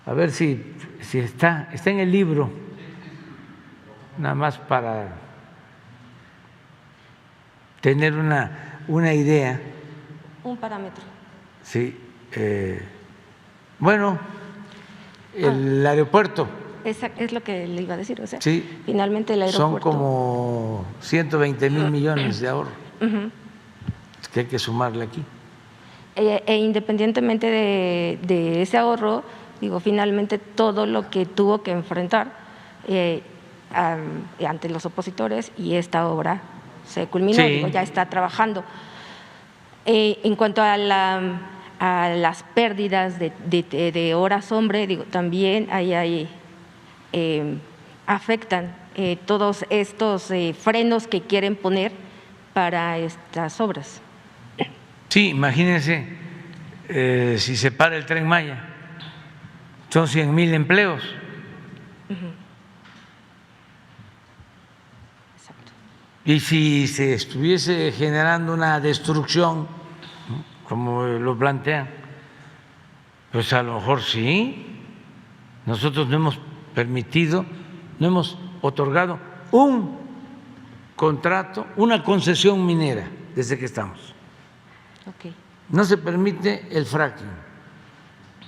A: A ver si está en el libro, nada más para tener una idea.
H: Un parámetro.
A: Sí. Bueno, el aeropuerto.
H: Es lo que le iba a decir, o sea,
A: sí,
H: finalmente el aeropuerto.
A: Son como 120,000 millones de ahorro que hay que sumarle aquí.
H: Independientemente de ese ahorro, digo, finalmente todo lo que tuvo que enfrentar ante los opositores, y esta obra se culminó,
A: sí.
H: Digo, ya está trabajando. En cuanto a las pérdidas de horas hombre, digo, también afectan todos estos frenos que quieren poner para estas obras.
A: Sí, imagínense, si se para el Tren Maya, son 100,000 empleos.
H: Exacto.
A: Y si se estuviese generando una destrucción, como lo plantean, pues a lo mejor sí. Nosotros no hemos permitido, no hemos otorgado un contrato, una concesión minera desde que estamos.
H: Okay.
A: No se permite el fracking,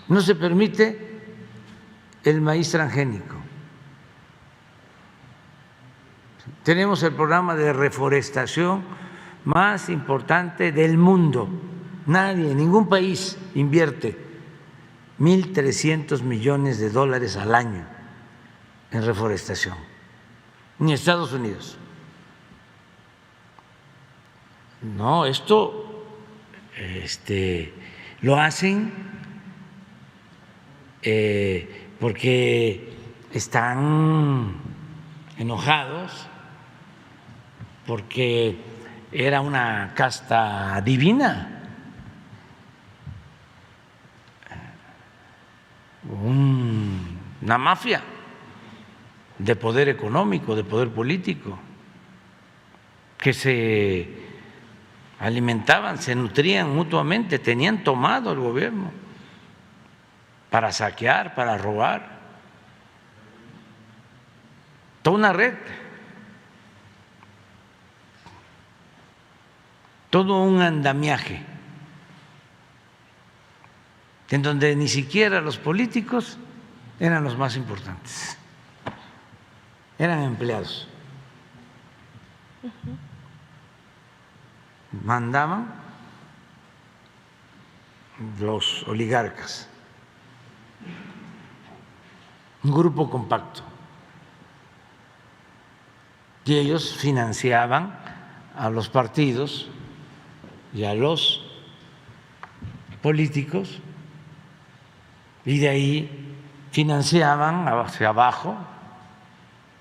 A: no se permite el maíz transgénico. Tenemos el programa de reforestación más importante del mundo. Nadie, ningún país invierte 1.300 millones de dólares al año en reforestación, ni Estados Unidos. No, esto lo hacen porque están enojados, porque era una casta divina, una mafia de poder económico, de poder político, que se alimentaban, se nutrían mutuamente, tenían tomado el gobierno para saquear, para robar, toda una red, todo un andamiaje en donde ni siquiera los políticos eran los más importantes, eran empleados. Mandaban los oligarcas, un grupo compacto, y ellos financiaban a los partidos y a los políticos, y de ahí financiaban hacia abajo,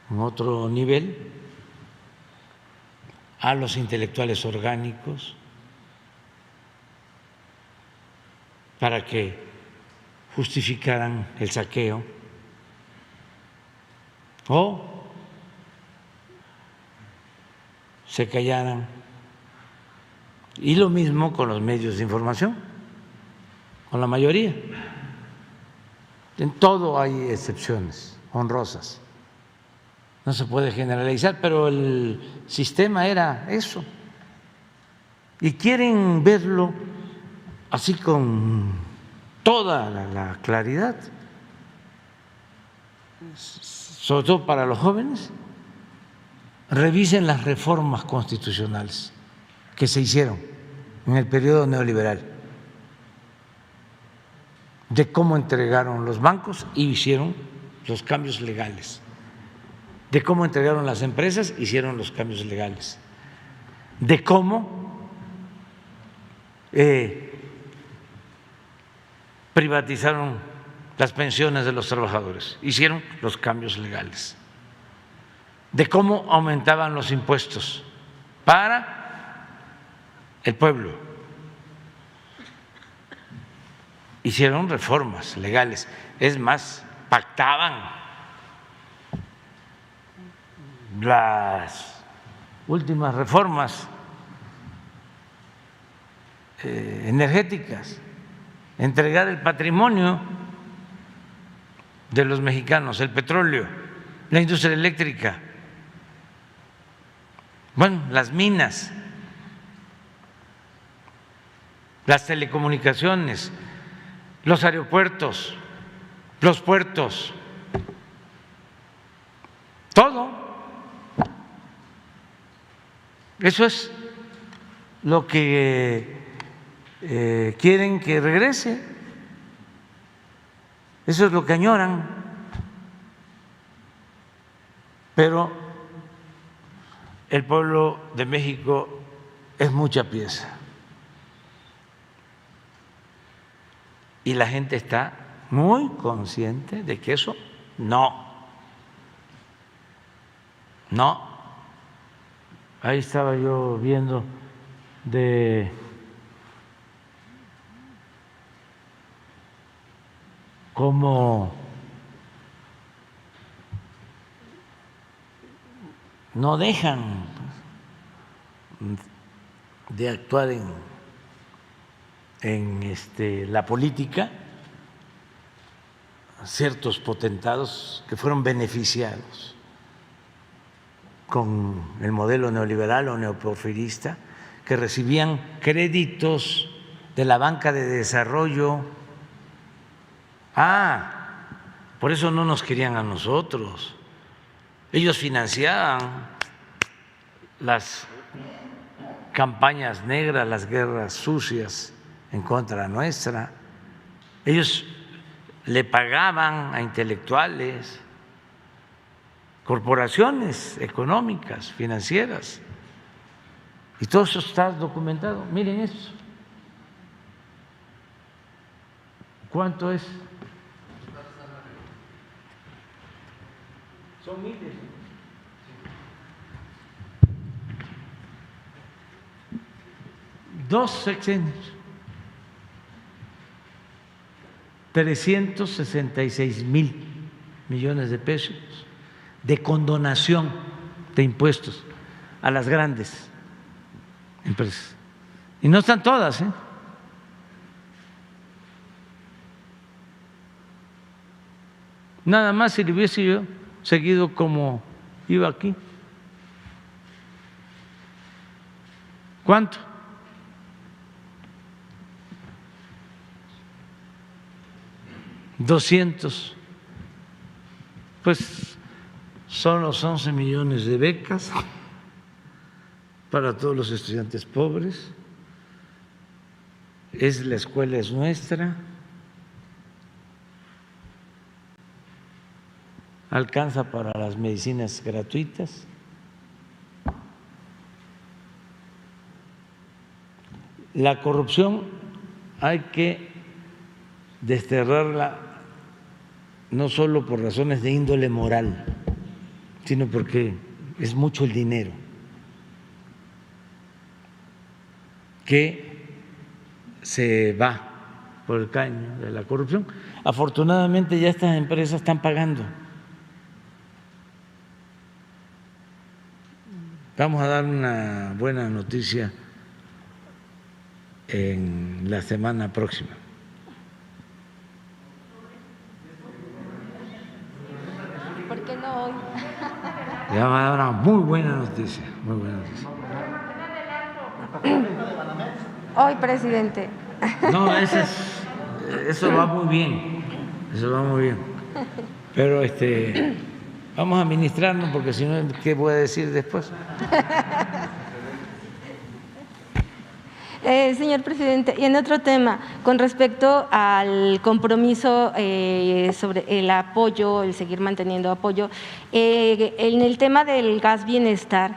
A: en otro nivel, a los intelectuales orgánicos para que justificaran el saqueo, o se callaran. Y lo mismo con los medios de información, con la mayoría. En todo hay excepciones honrosas. No se puede generalizar, pero el sistema era eso. Y quieren verlo así con toda la claridad, sobre todo para los jóvenes, revisen las reformas constitucionales que se hicieron en el periodo neoliberal, de cómo entregaron los bancos y hicieron los cambios legales, de cómo entregaron las empresas, hicieron los cambios legales, de cómo privatizaron las pensiones de los trabajadores, hicieron los cambios legales, de cómo aumentaban los impuestos para el pueblo, hicieron reformas legales, es más, pactaban las últimas reformas energéticas, entregar el patrimonio de los mexicanos, el petróleo, la industria eléctrica, bueno, las minas, las telecomunicaciones, los aeropuertos, los puertos, todo. Eso es lo que quieren que regrese, eso es lo que añoran, pero el pueblo de México es mucha pieza y la gente está muy consciente de que eso no. Ahí estaba yo viendo de cómo no dejan de actuar en la política ciertos potentados que fueron beneficiados con el modelo neoliberal o neoporfirista, que recibían créditos de la banca de desarrollo. Por eso no nos querían a nosotros. Ellos financiaban las campañas negras, las guerras sucias en contra nuestra. Ellos le pagaban a intelectuales, corporaciones económicas, financieras, y todo eso está documentado. Miren eso. ¿Cuánto es? Son miles. Dos sexenios, 366,000 millones de pesos de condonación de impuestos a las grandes empresas. Y no están todas, ¿eh? Nada más si le hubiese yo seguido como iba aquí. ¿Cuánto? $200. Pues son los 11 millones de becas para todos los estudiantes pobres. La escuela es nuestra. Alcanza para las medicinas gratuitas. La corrupción hay que desterrarla no solo por razones de índole moral, sino porque es mucho el dinero que se va por el caño de la corrupción. Afortunadamente ya estas empresas están pagando. Vamos a dar una buena noticia en la semana próxima.
H: ¿Por qué no hoy?
A: Ya va a dar una muy buena noticia, muy buena noticia.
H: Hoy, presidente.
A: No, eso va muy bien, eso va muy bien. Pero vamos a administrarnos porque si no, ¿qué voy a decir después?
H: Señor presidente, y en otro tema, con respecto al compromiso sobre el apoyo, el seguir manteniendo apoyo, en el tema del gas bienestar,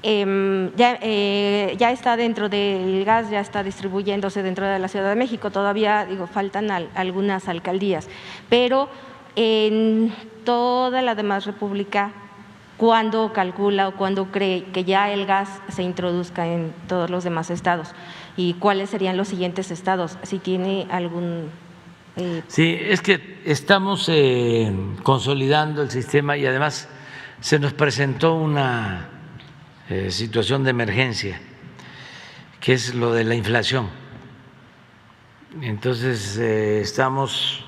H: ya está dentro del gas, ya está distribuyéndose dentro de la Ciudad de México, todavía faltan algunas alcaldías, pero en toda la demás república, ¿cuándo calcula o cuándo cree que ya el gas se introduzca en todos los demás estados? ¿Y cuáles serían los siguientes estados? Si tiene algún…
A: Sí, es que estamos consolidando el sistema y además se nos presentó una situación de emergencia, que es lo de la inflación. Entonces, estamos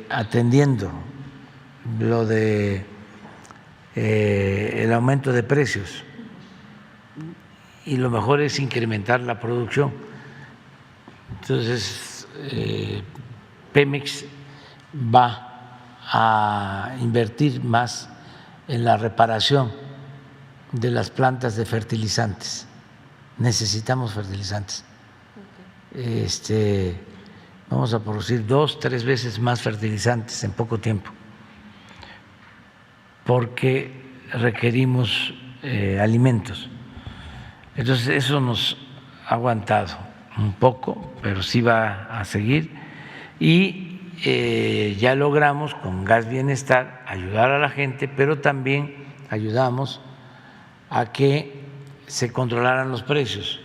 A: atendiendo lo de el aumento de precios y lo mejor es incrementar la producción. Entonces, Pemex va a invertir más en la reparación de las plantas de fertilizantes. Necesitamos fertilizantes. Vamos a producir 2, 3 veces más fertilizantes en poco tiempo, porque requerimos alimentos. Entonces, eso nos ha aguantado un poco, pero sí va a seguir. Y ya logramos con Gas Bienestar ayudar a la gente, pero también ayudamos a que se controlaran los precios,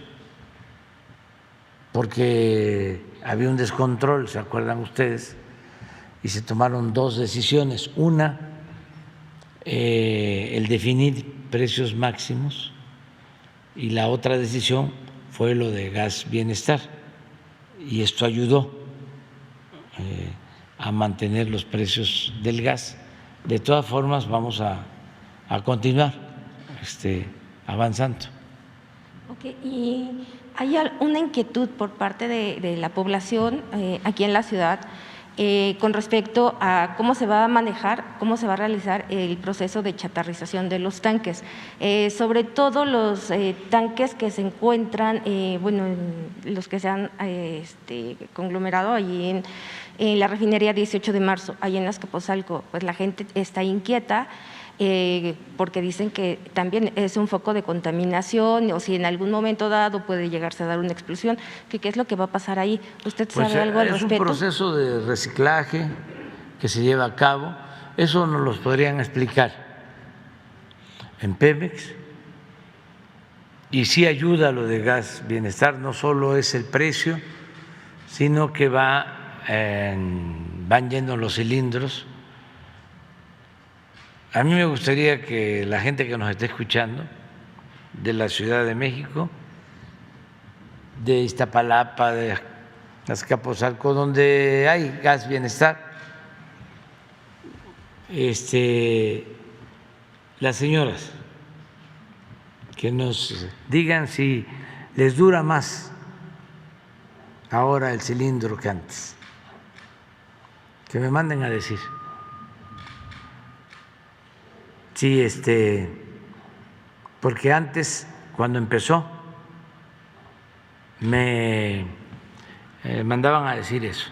A: porque había un descontrol, ¿se acuerdan ustedes? Y se tomaron 2 decisiones. Una, el definir precios máximos, y la otra decisión fue lo de Gas Bienestar, y esto ayudó a mantener los precios del gas. De todas formas, vamos a continuar avanzando.
H: Okay. Y hay una inquietud por parte de la población aquí en la ciudad con respecto a cómo se va a manejar, cómo se va a realizar el proceso de chatarrización de los tanques, sobre todo los tanques que se encuentran, los que se han conglomerado allí en la refinería 18 de marzo, allí en Azcapotzalco. Pues la gente está inquieta porque dicen que también es un foco de contaminación, o si en algún momento dado puede llegarse a dar una explosión. ¿Qué es lo que va a pasar ahí? ¿Usted sabe algo al respecto?
A: Es un proceso de reciclaje que se lleva a cabo. Eso nos lo podrían explicar en Pemex. Y sí ayuda lo de Gas Bienestar, no solo es el precio, sino que van yendo los cilindros. A mí me gustaría que la gente que nos esté escuchando de la Ciudad de México, de Iztapalapa, de Azcapotzalco, donde hay Gas Bienestar, las señoras que nos digan si les dura más ahora el cilindro que antes, que me manden a decir. Sí, porque antes, cuando empezó, me mandaban a decir eso,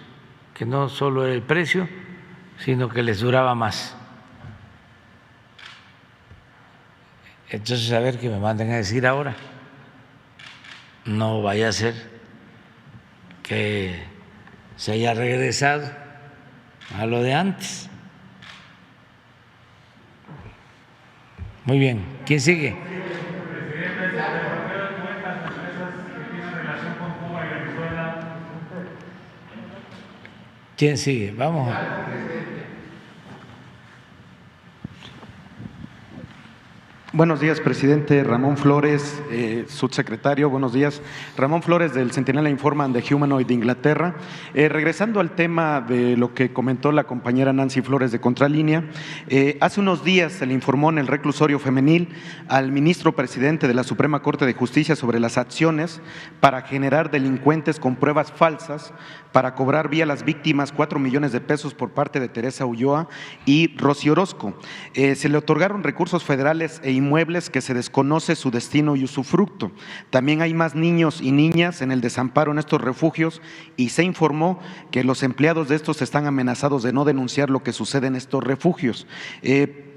A: que no solo era el precio, sino que les duraba más. Entonces, a ver, que me manden a decir ahora. No vaya a ser que se haya regresado a lo de antes. Muy bien. ¿Quién sigue? ¿Quién sigue? Vamos.
I: Buenos días, presidente. Ramón Flores, subsecretario, buenos días. Ramón Flores, del Centinela Informa and the Humanoid de Inglaterra. Regresando al tema de lo que comentó la compañera Nancy Flores de Contralínea, hace unos días se le informó en el reclusorio femenil al ministro presidente de la Suprema Corte de Justicia sobre las acciones para generar delincuentes con pruebas falsas para cobrar vía las víctimas 4 millones de pesos por parte de Teresa Ulloa y Rosy Orozco. Se le otorgaron recursos federales e inmuebles que se desconoce su destino y usufructo. También hay más niños y niñas en el desamparo en estos refugios y se informó que los empleados de estos están amenazados de no denunciar lo que sucede en estos refugios.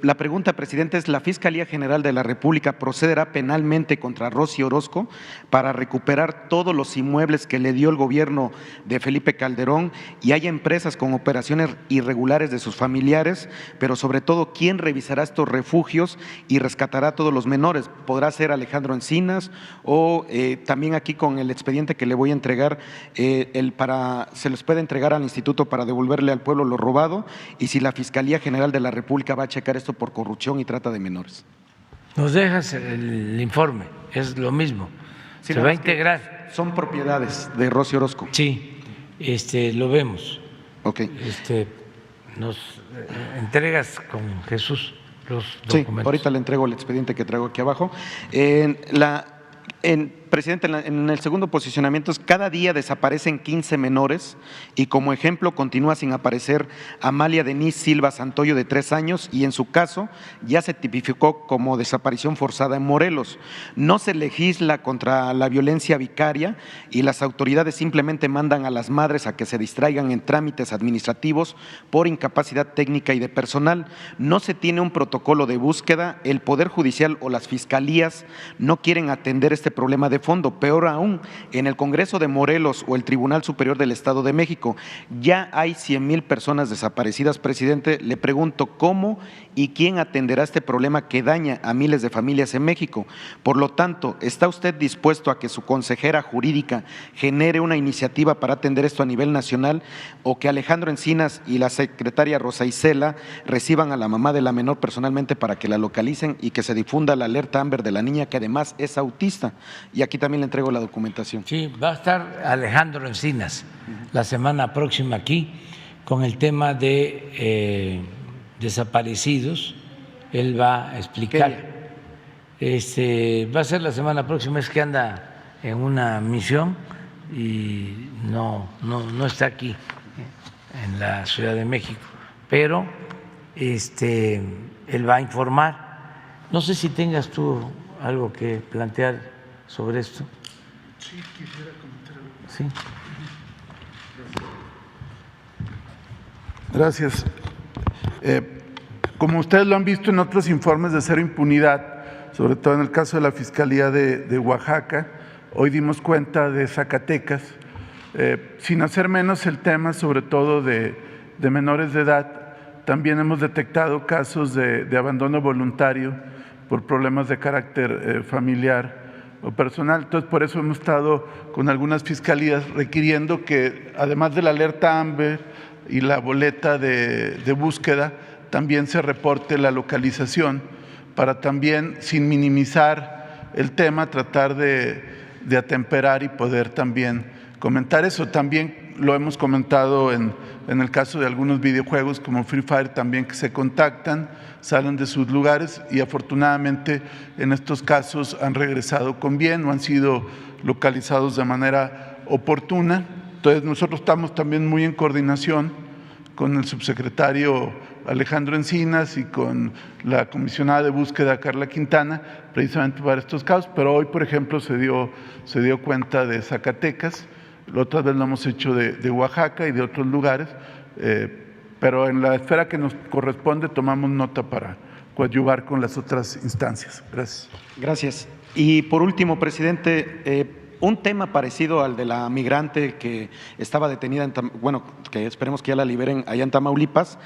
I: La pregunta, presidente, es: ¿la Fiscalía General de la República procederá penalmente contra Rosy Orozco para recuperar todos los inmuebles que le dio el gobierno de Felipe Calderón y hay empresas con operaciones irregulares de sus familiares? Pero sobre todo, ¿quién revisará estos refugios y rescatará a todos los menores? ¿Podrá ser Alejandro Encinas o también aquí con el expediente que le voy a entregar, se les puede entregar al instituto para devolverle al pueblo lo robado? Y si la Fiscalía General de la República va a checar esto por corrupción y trata de menores.
A: Nos dejas el informe, es lo mismo.
I: Sí,
A: se va a integrar.
I: Son propiedades de Rosy Orozco.
A: Sí, lo vemos.
I: Ok.
A: Nos entregas con Jesús los documentos.
I: Sí, ahorita le entrego el expediente que traigo aquí abajo. Presidente, en el segundo posicionamiento es: cada día desaparecen 15 menores y como ejemplo continúa sin aparecer Amalia Denise Silva Santoyo, de 3 años, y en su caso ya se tipificó como desaparición forzada en Morelos. No se legisla contra la violencia vicaria y las autoridades simplemente mandan a las madres a que se distraigan en trámites administrativos por incapacidad técnica y de personal. No se tiene un protocolo de búsqueda, el Poder Judicial o las fiscalías no quieren atender este problema de fondo. Peor aún, en el Congreso de Morelos o el Tribunal Superior del Estado de México ya hay 100,000 personas desaparecidas. Presidente, le pregunto: ¿cómo y quién atenderá este problema que daña a miles de familias en México? Por lo tanto, ¿está usted dispuesto a que su consejera jurídica genere una iniciativa para atender esto a nivel nacional, o que Alejandro Encinas y la secretaria Rosa Isela reciban a la mamá de la menor personalmente para que la localicen y que se difunda la alerta Amber de la niña, que además es autista? Y aquí también le entrego la documentación.
A: Sí, va a estar Alejandro Encinas la semana próxima aquí con el tema de desaparecidos. Él va a explicar. Va a ser la semana próxima, es que anda en una misión y no está aquí en la Ciudad de México, pero él va a informar. No sé si tengas tú algo que plantear sobre esto.
J: Sí, quisiera comentar algo.
A: Sí.
J: Gracias. Como ustedes lo han visto en otros informes de cero impunidad, sobre todo en el caso de la Fiscalía de Oaxaca, hoy dimos cuenta de Zacatecas, sin hacer menos el tema sobre todo de menores de edad. También hemos detectado casos de abandono voluntario por problemas de carácter familiar o personal. Entonces, por eso hemos estado con algunas fiscalías requiriendo que, además de la alerta Amber y la boleta de búsqueda, también se reporte la localización, para también, sin minimizar el tema, tratar de atemperar y poder también comentar eso. También lo hemos comentado en el caso de algunos videojuegos como Free Fire, también, que se contactan, salen de sus lugares y afortunadamente en estos casos han regresado con bien o han sido localizados de manera oportuna. Entonces, nosotros estamos también muy en coordinación con el subsecretario Alejandro Encinas y con la comisionada de búsqueda Carla Quintana, precisamente para estos casos, pero hoy, por ejemplo, se dio cuenta de Zacatecas, la otra vez lo hemos hecho de Oaxaca y de otros lugares, pero en la esfera que nos corresponde tomamos nota para coadyuvar con las otras instancias. Gracias.
I: Gracias. Y por último, presidente, Un tema parecido al de la migrante que estaba detenida, que esperemos que ya la liberen allá en Tamaulipas.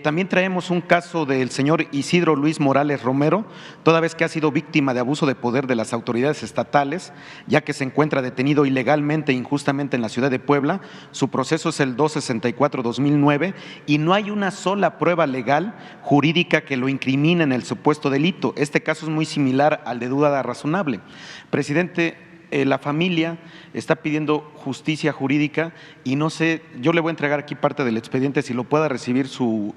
I: También traemos un caso del señor Isidro Luis Morales Romero, toda vez que ha sido víctima de abuso de poder de las autoridades estatales, ya que se encuentra detenido ilegalmente e injustamente en la ciudad de Puebla. Su proceso es el 264-2009 y no hay una sola prueba legal jurídica que lo incrimine en el supuesto delito. Este caso es muy similar al de duda razonable. Presidente, la familia está pidiendo justicia jurídica y no sé, yo le voy a entregar aquí parte del expediente, si lo pueda recibir su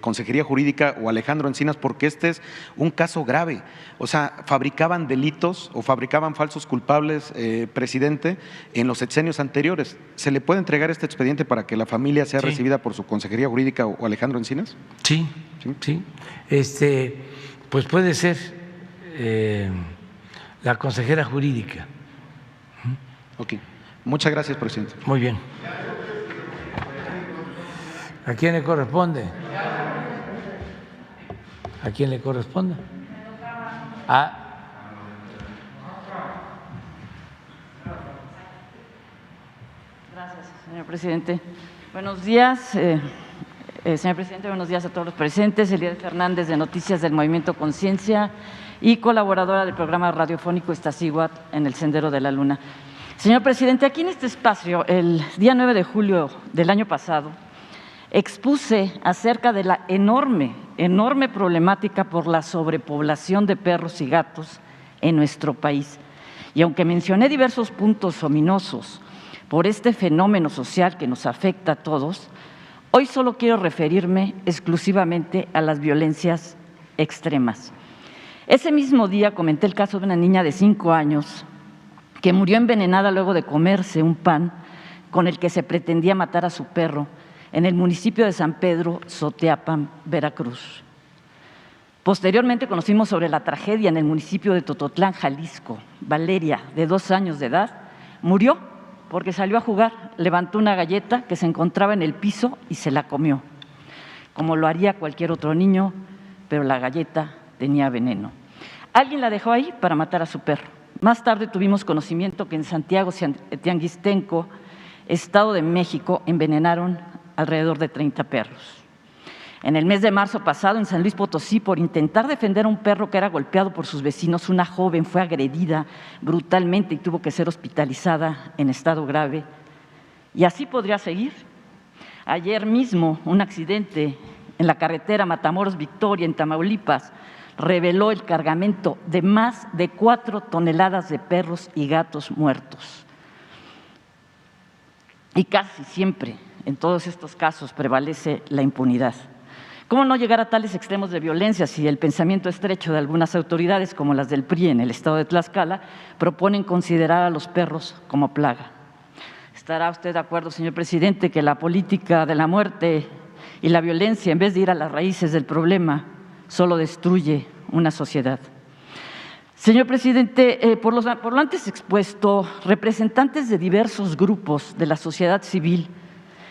I: Consejería Jurídica o Alejandro Encinas, porque este es un caso grave. O sea, fabricaban delitos o fabricaban falsos culpables, presidente, en los sexenios anteriores. ¿Se le puede entregar este expediente para que la familia sea recibida por su Consejería Jurídica o Alejandro Encinas?
A: Sí. Pues puede ser la consejera jurídica.
I: Ok. Muchas gracias, presidente.
A: Muy bien. ¿A quién le corresponde? ¿A quién le corresponde?
K: Gracias, señor presidente. Buenos días, señor presidente. Buenos días a todos los presentes. Elías Fernández, de Noticias del Movimiento Conciencia y colaboradora del programa radiofónico Iztaccíhuatl en el Sendero de la Luna. Señor presidente, aquí en este espacio, el día 9 de julio del año pasado, expuse acerca de la enorme problemática por la sobrepoblación de perros y gatos en nuestro país. Y aunque mencioné diversos puntos ominosos por este fenómeno social que nos afecta a todos, hoy solo quiero referirme exclusivamente a las violencias extremas. Ese mismo día comenté el caso de una niña de 5 años que murió envenenada luego de comerse un pan con el que se pretendía matar a su perro en el municipio de San Pedro Soteapan, Veracruz. Posteriormente conocimos sobre la tragedia en el municipio de Tototlán, Jalisco. Valeria, de 2 años de edad, murió porque salió a jugar, levantó una galleta que se encontraba en el piso y se la comió, como lo haría cualquier otro niño, pero la galleta tenía veneno. Alguien la dejó ahí para matar a su perro. Más tarde tuvimos conocimiento que en Santiago Tianguistenco, Estado de México, envenenaron alrededor de 30 perros. En el mes de marzo pasado, en San Luis Potosí, por intentar defender a un perro que era golpeado por sus vecinos, una joven fue agredida brutalmente y tuvo que ser hospitalizada en estado grave. Y así podría seguir. Ayer mismo, un accidente en la carretera Matamoros-Victoria, en Tamaulipas, reveló el cargamento de más de 4 toneladas de perros y gatos muertos. Y casi siempre, en todos estos casos, prevalece la impunidad. ¿Cómo no llegar a tales extremos de violencia si el pensamiento estrecho de algunas autoridades, como las del PRI en el estado de Tlaxcala, proponen considerar a los perros como plaga? ¿Estará usted de acuerdo, señor presidente, que la política de la muerte y la violencia, en vez de ir a las raíces del problema, solo destruye una sociedad? Señor presidente, por lo antes expuesto, representantes de diversos grupos de la sociedad civil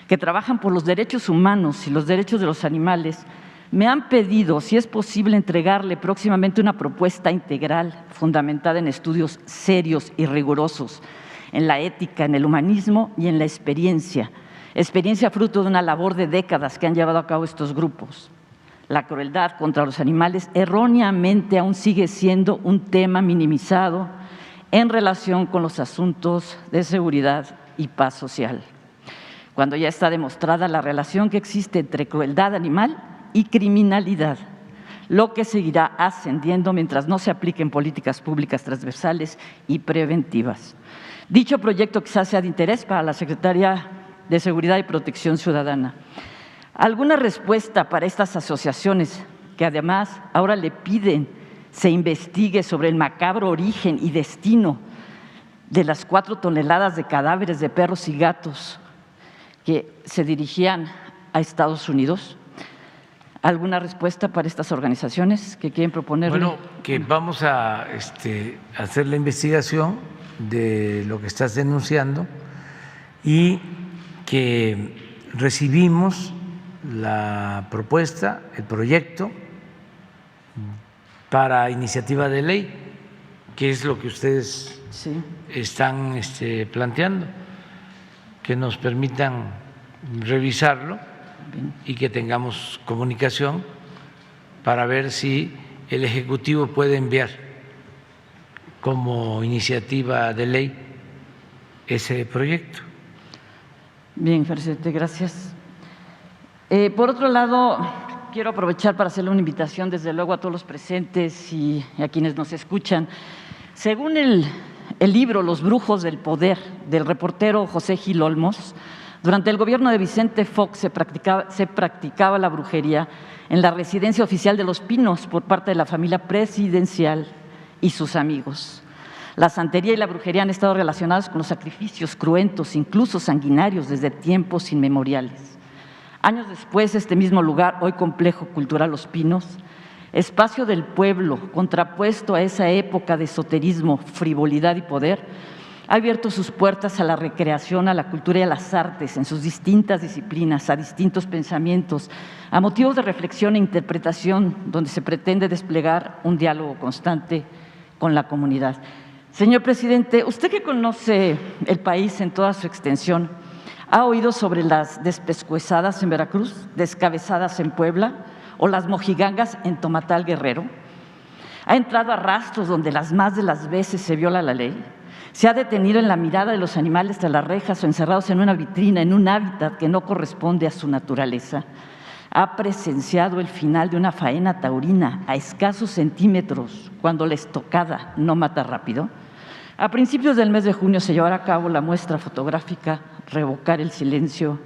K: que trabajan por los derechos humanos y los derechos de los animales me han pedido, si es posible, entregarle próximamente una propuesta integral fundamentada en estudios serios y rigurosos, en la ética, en el humanismo y en la experiencia fruto de una labor de décadas que han llevado a cabo estos grupos. La crueldad contra los animales erróneamente aún sigue siendo un tema minimizado en relación con los asuntos de seguridad y paz social, cuando ya está demostrada la relación que existe entre crueldad animal y criminalidad, lo que seguirá ascendiendo mientras no se apliquen políticas públicas transversales y preventivas. Dicho proyecto quizás sea de interés para la Secretaría de Seguridad y Protección Ciudadana. ¿Alguna respuesta para estas asociaciones que además ahora le piden se investigue sobre el macabro origen y destino de las 4 toneladas de cadáveres de perros y gatos que se dirigían a Estados Unidos? ¿Alguna respuesta para estas organizaciones que quieren proponerle?
A: Bueno, que vamos a hacer la investigación de lo que estás denunciando y que recibimos la propuesta, el proyecto para iniciativa de ley que es lo que ustedes están planteando, que nos permitan revisarlo y que tengamos comunicación para ver si el Ejecutivo puede enviar como iniciativa de ley ese proyecto.
K: Bien, presidente, gracias. Por otro lado, quiero aprovechar para hacerle una invitación, desde luego, a todos los presentes y a quienes nos escuchan. Según el libro Los brujos del poder, del reportero José Gil Olmos, durante el gobierno de Vicente Fox se practicaba la brujería en la residencia oficial de Los Pinos por parte de la familia presidencial y sus amigos. La santería y la brujería han estado relacionadas con los sacrificios cruentos, incluso sanguinarios, desde tiempos inmemoriales. Años después, este mismo lugar, hoy Complejo Cultural Los Pinos, espacio del pueblo, contrapuesto a esa época de esoterismo, frivolidad y poder, ha abierto sus puertas a la recreación, a la cultura y a las artes en sus distintas disciplinas, a distintos pensamientos, a motivos de reflexión e interpretación, donde se pretende desplegar un diálogo constante con la comunidad. Señor presidente, usted que conoce el país en toda su extensión, ¿ha oído sobre las despescuezadas en Veracruz, descabezadas en Puebla o las mojigangas en Tomatal, Guerrero? ¿Ha entrado a rastros donde las más de las veces se viola la ley? ¿Se ha detenido en la mirada de los animales tras las rejas o encerrados en una vitrina, en un hábitat que no corresponde a su naturaleza? ¿Ha presenciado el final de una faena taurina a escasos centímetros cuando la estocada no mata rápido? A principios del mes de junio se llevará a cabo la muestra fotográfica Revocar el silencio,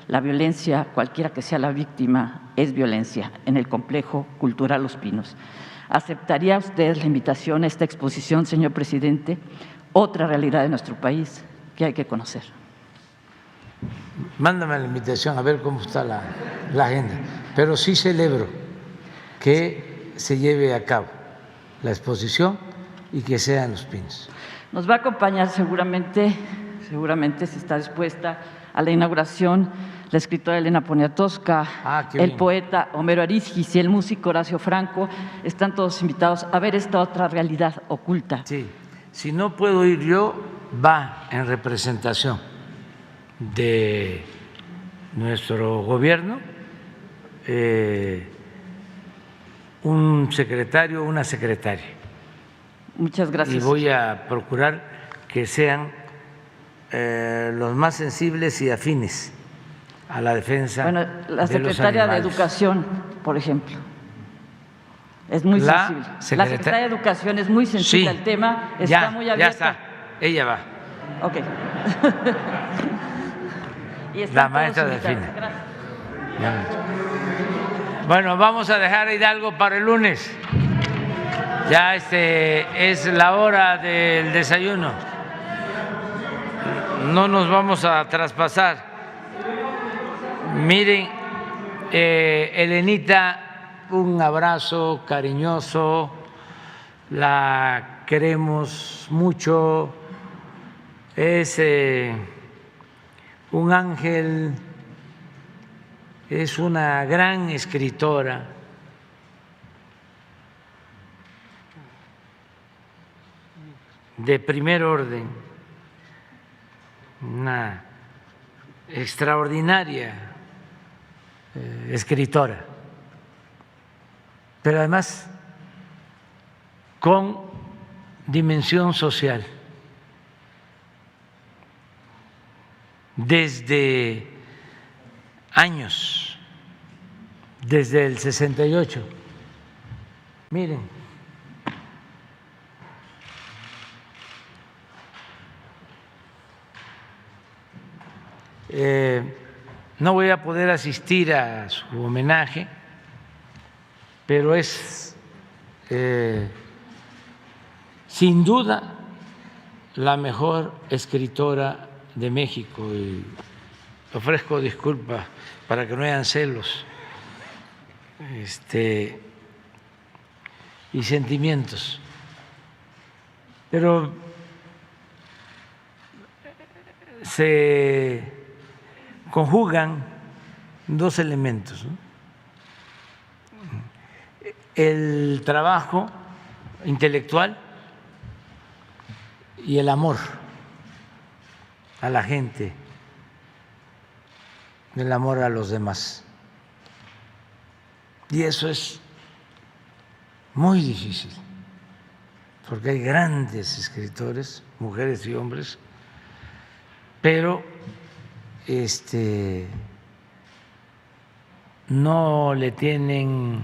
K: la violencia, cualquiera que sea la víctima, es violencia, en el Complejo Cultural Los Pinos. ¿Aceptaría usted la invitación a esta exposición, señor presidente? Otra realidad de nuestro país que hay que conocer.
A: Mándame la invitación a ver cómo está la agenda, pero sí celebro que se lleve a cabo la exposición y que sea en Los Pinos.
K: Nos va a acompañar seguramente si está dispuesta a la inauguración, la escritora Elena Poniatowska, el poeta Homero Arizgis y el músico Horacio Franco. Están todos invitados a ver esta otra realidad oculta.
A: Sí, si no puedo ir yo, va en representación de nuestro gobierno un secretario o una secretaria.
K: Muchas gracias.
A: Y voy a procurar que sean los más sensibles y afines a la defensa de los animales.
K: La secretaria de Educación, por ejemplo, es muy sensible. La secretaria de Educación es muy sensible al tema, está muy abierta.
A: Ya está, ella va.
K: Ok.
A: La maestra define. Bueno, vamos a dejar a Hidalgo para el lunes. Ya es la hora del desayuno. No nos vamos a traspasar. Miren, Elenita, un abrazo cariñoso, la queremos mucho, es un ángel, es una gran escritora. De primer orden, una extraordinaria escritora, pero además con dimensión social. Desde años, desde el 68. Miren. No voy a poder asistir a su homenaje, pero es sin duda la mejor escritora de México, y ofrezco disculpas para que no hayan celos y sentimientos, pero se conjugan dos elementos, ¿no? El trabajo intelectual y el amor a la gente, el amor a los demás. Y eso es muy difícil, porque hay grandes escritores, mujeres y hombres, pero no le tienen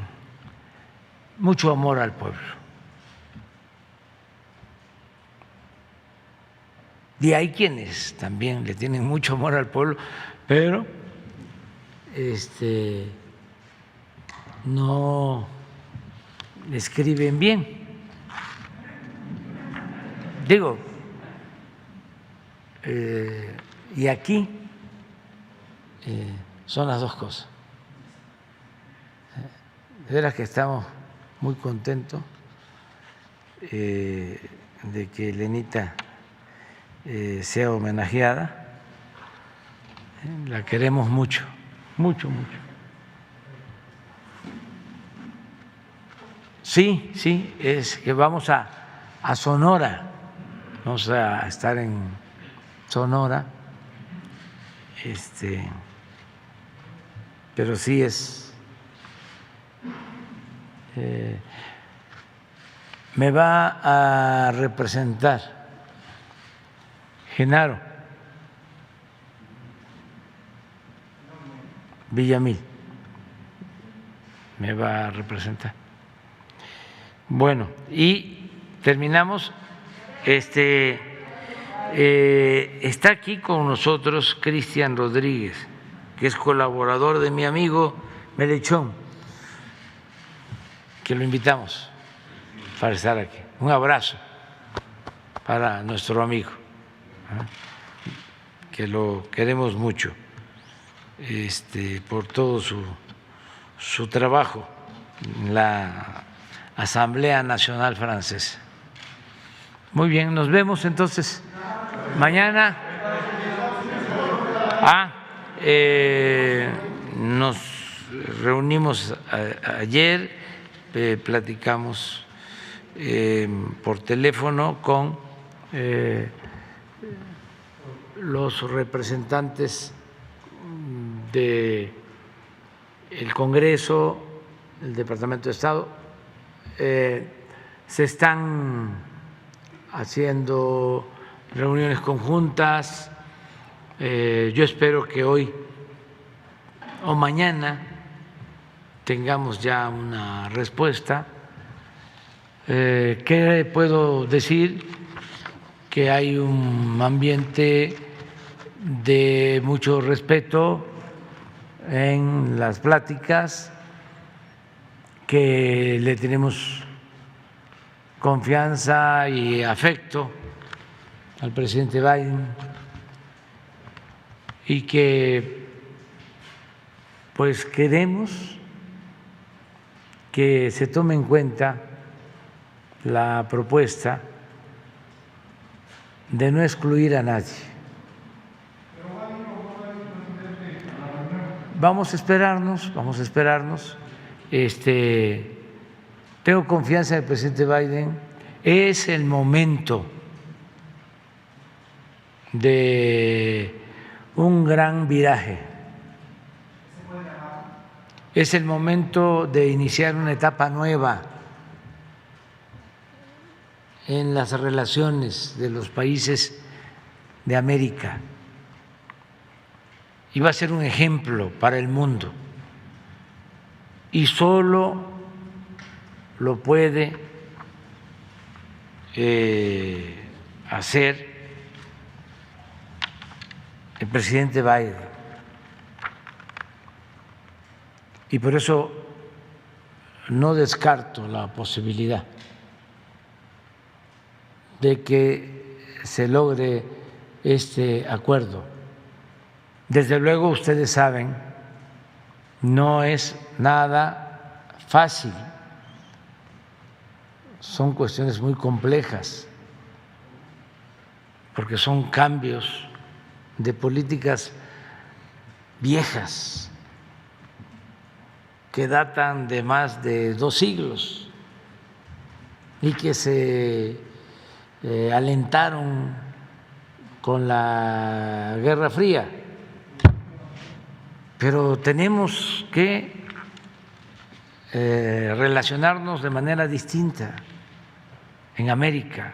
A: mucho amor al pueblo. Y hay quienes también le tienen mucho amor al pueblo, pero no escriben bien. Digo, y aquí son las dos cosas. De veras que estamos muy contentos de que Lenita sea homenajeada. La queremos mucho, mucho, mucho. Sí, sí, es que vamos a Sonora, vamos a estar en Sonora, pero sí es, me va a representar Genaro Villamil, me va a representar. Bueno, y terminamos. Está aquí con nosotros Cristian Rodríguez, que es colaborador de mi amigo Melechón, que lo invitamos para estar aquí. Un abrazo para nuestro amigo, que lo queremos mucho, por todo su trabajo en la Asamblea Nacional Francesa. Muy bien, nos vemos entonces mañana. Nos reunimos ayer, platicamos por teléfono con los representantes del Congreso, el Departamento de Estado. Se están haciendo reuniones conjuntas. Yo espero que hoy o mañana tengamos ya una respuesta. ¿Qué puedo decir? Que hay un ambiente de mucho respeto en las pláticas, que le tenemos confianza y afecto al presidente Biden y que pues queremos que se tome en cuenta la propuesta de no excluir a nadie. Vamos a esperarnos. Tengo confianza en el presidente Biden. Es el momento de un gran viraje. Es el momento de iniciar una etapa nueva en las relaciones de los países de América. Y va a ser un ejemplo para el mundo. Y solo lo puede hacer el presidente Biden. Y por eso no descarto la posibilidad de que se logre este acuerdo. Desde luego, ustedes saben, no es nada fácil, son cuestiones muy complejas, porque son cambios de políticas viejas que datan de más de 2 siglos y que se alentaron con la Guerra Fría, pero tenemos que relacionarnos de manera distinta en América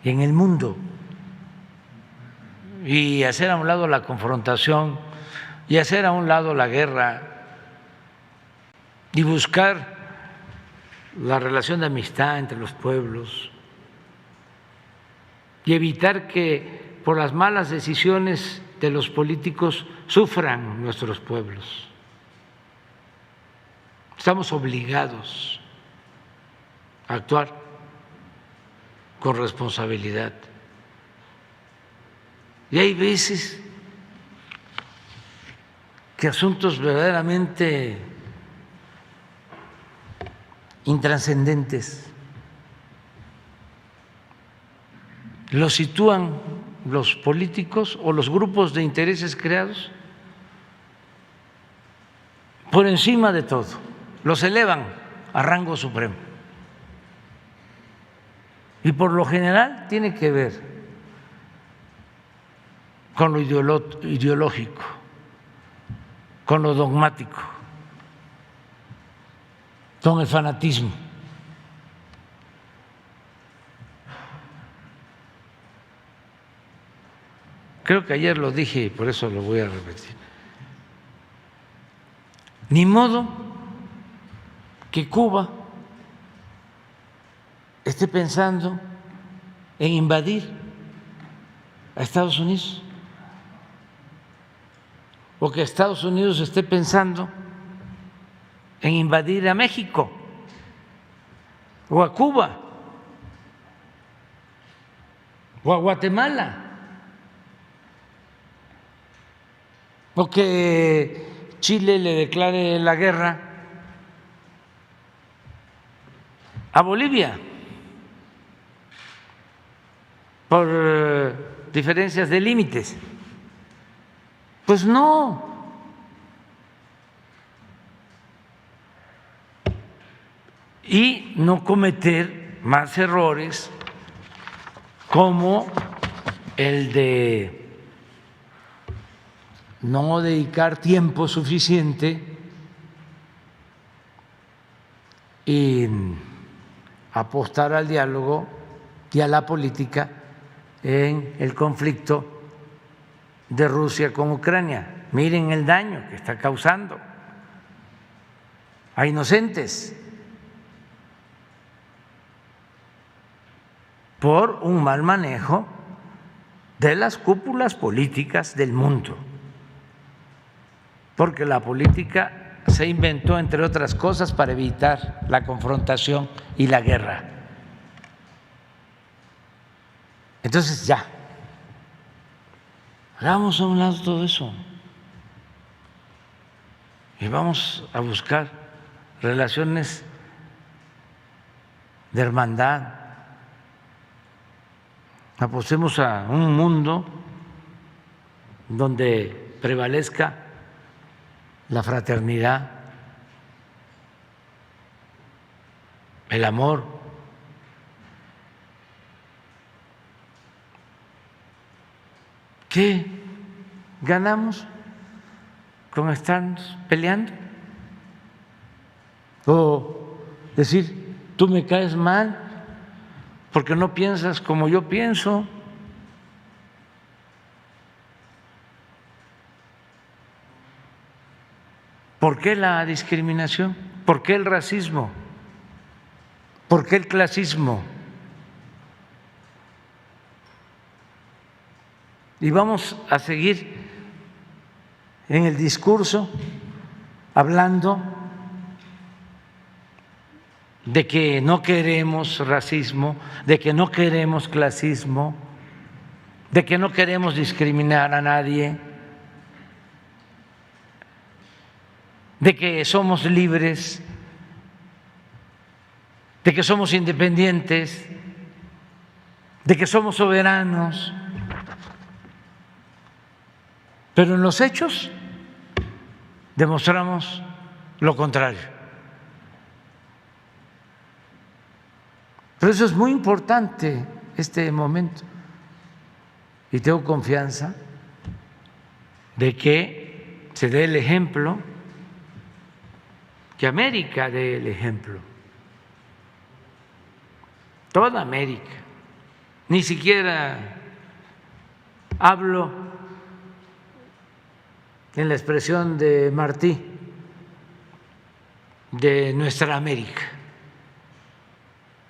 A: y en el mundo, y hacer a un lado la confrontación y hacer a un lado la guerra y buscar la relación de amistad entre los pueblos y evitar que por las malas decisiones de los políticos sufran nuestros pueblos. Estamos obligados a actuar con responsabilidad. Y hay veces que asuntos verdaderamente intrascendentes los sitúan los políticos o los grupos de intereses creados por encima de todo, los elevan a rango supremo. Y por lo general tiene que ver con lo ideológico, con lo dogmático, con el fanatismo. Creo que ayer lo dije y por eso lo voy a repetir. Ni modo que Cuba esté pensando en invadir a Estados Unidos, o que Estados Unidos esté pensando en invadir a México o a Cuba o a Guatemala, o que Chile le declare la guerra a Bolivia por diferencias de límites. Pues no. Y no cometer más errores como el de no dedicar tiempo suficiente en apostar al diálogo y a la política en el conflicto de Rusia con Ucrania. Miren el daño que está causando a inocentes por un mal manejo de las cúpulas políticas del mundo, porque la política se inventó, entre otras cosas, para evitar la confrontación y la guerra. Entonces ya, hagamos a un lado todo eso y vamos a buscar relaciones de hermandad. Apostemos a un mundo donde prevalezca la fraternidad, el amor. ¿Qué ganamos con estar peleando? O decir, tú me caes mal porque no piensas como yo pienso. ¿Por qué la discriminación? ¿Por qué el racismo? ¿Por qué el clasismo? Y vamos a seguir en el discurso hablando de que no queremos racismo, de que no queremos clasismo, de que no queremos discriminar a nadie, de que somos libres, de que somos independientes, de que somos soberanos. Pero en los hechos demostramos lo contrario. Por eso es muy importante este momento. Y tengo confianza de que se dé el ejemplo, que América dé el ejemplo. Toda América. Ni siquiera hablo en la expresión de Martí, de nuestra América.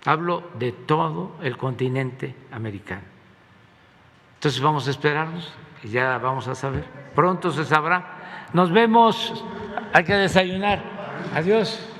A: Hablo de todo el continente americano. Entonces vamos a esperarnos y ya vamos a saber. Pronto se sabrá. Nos vemos. Hay que desayunar. Adiós.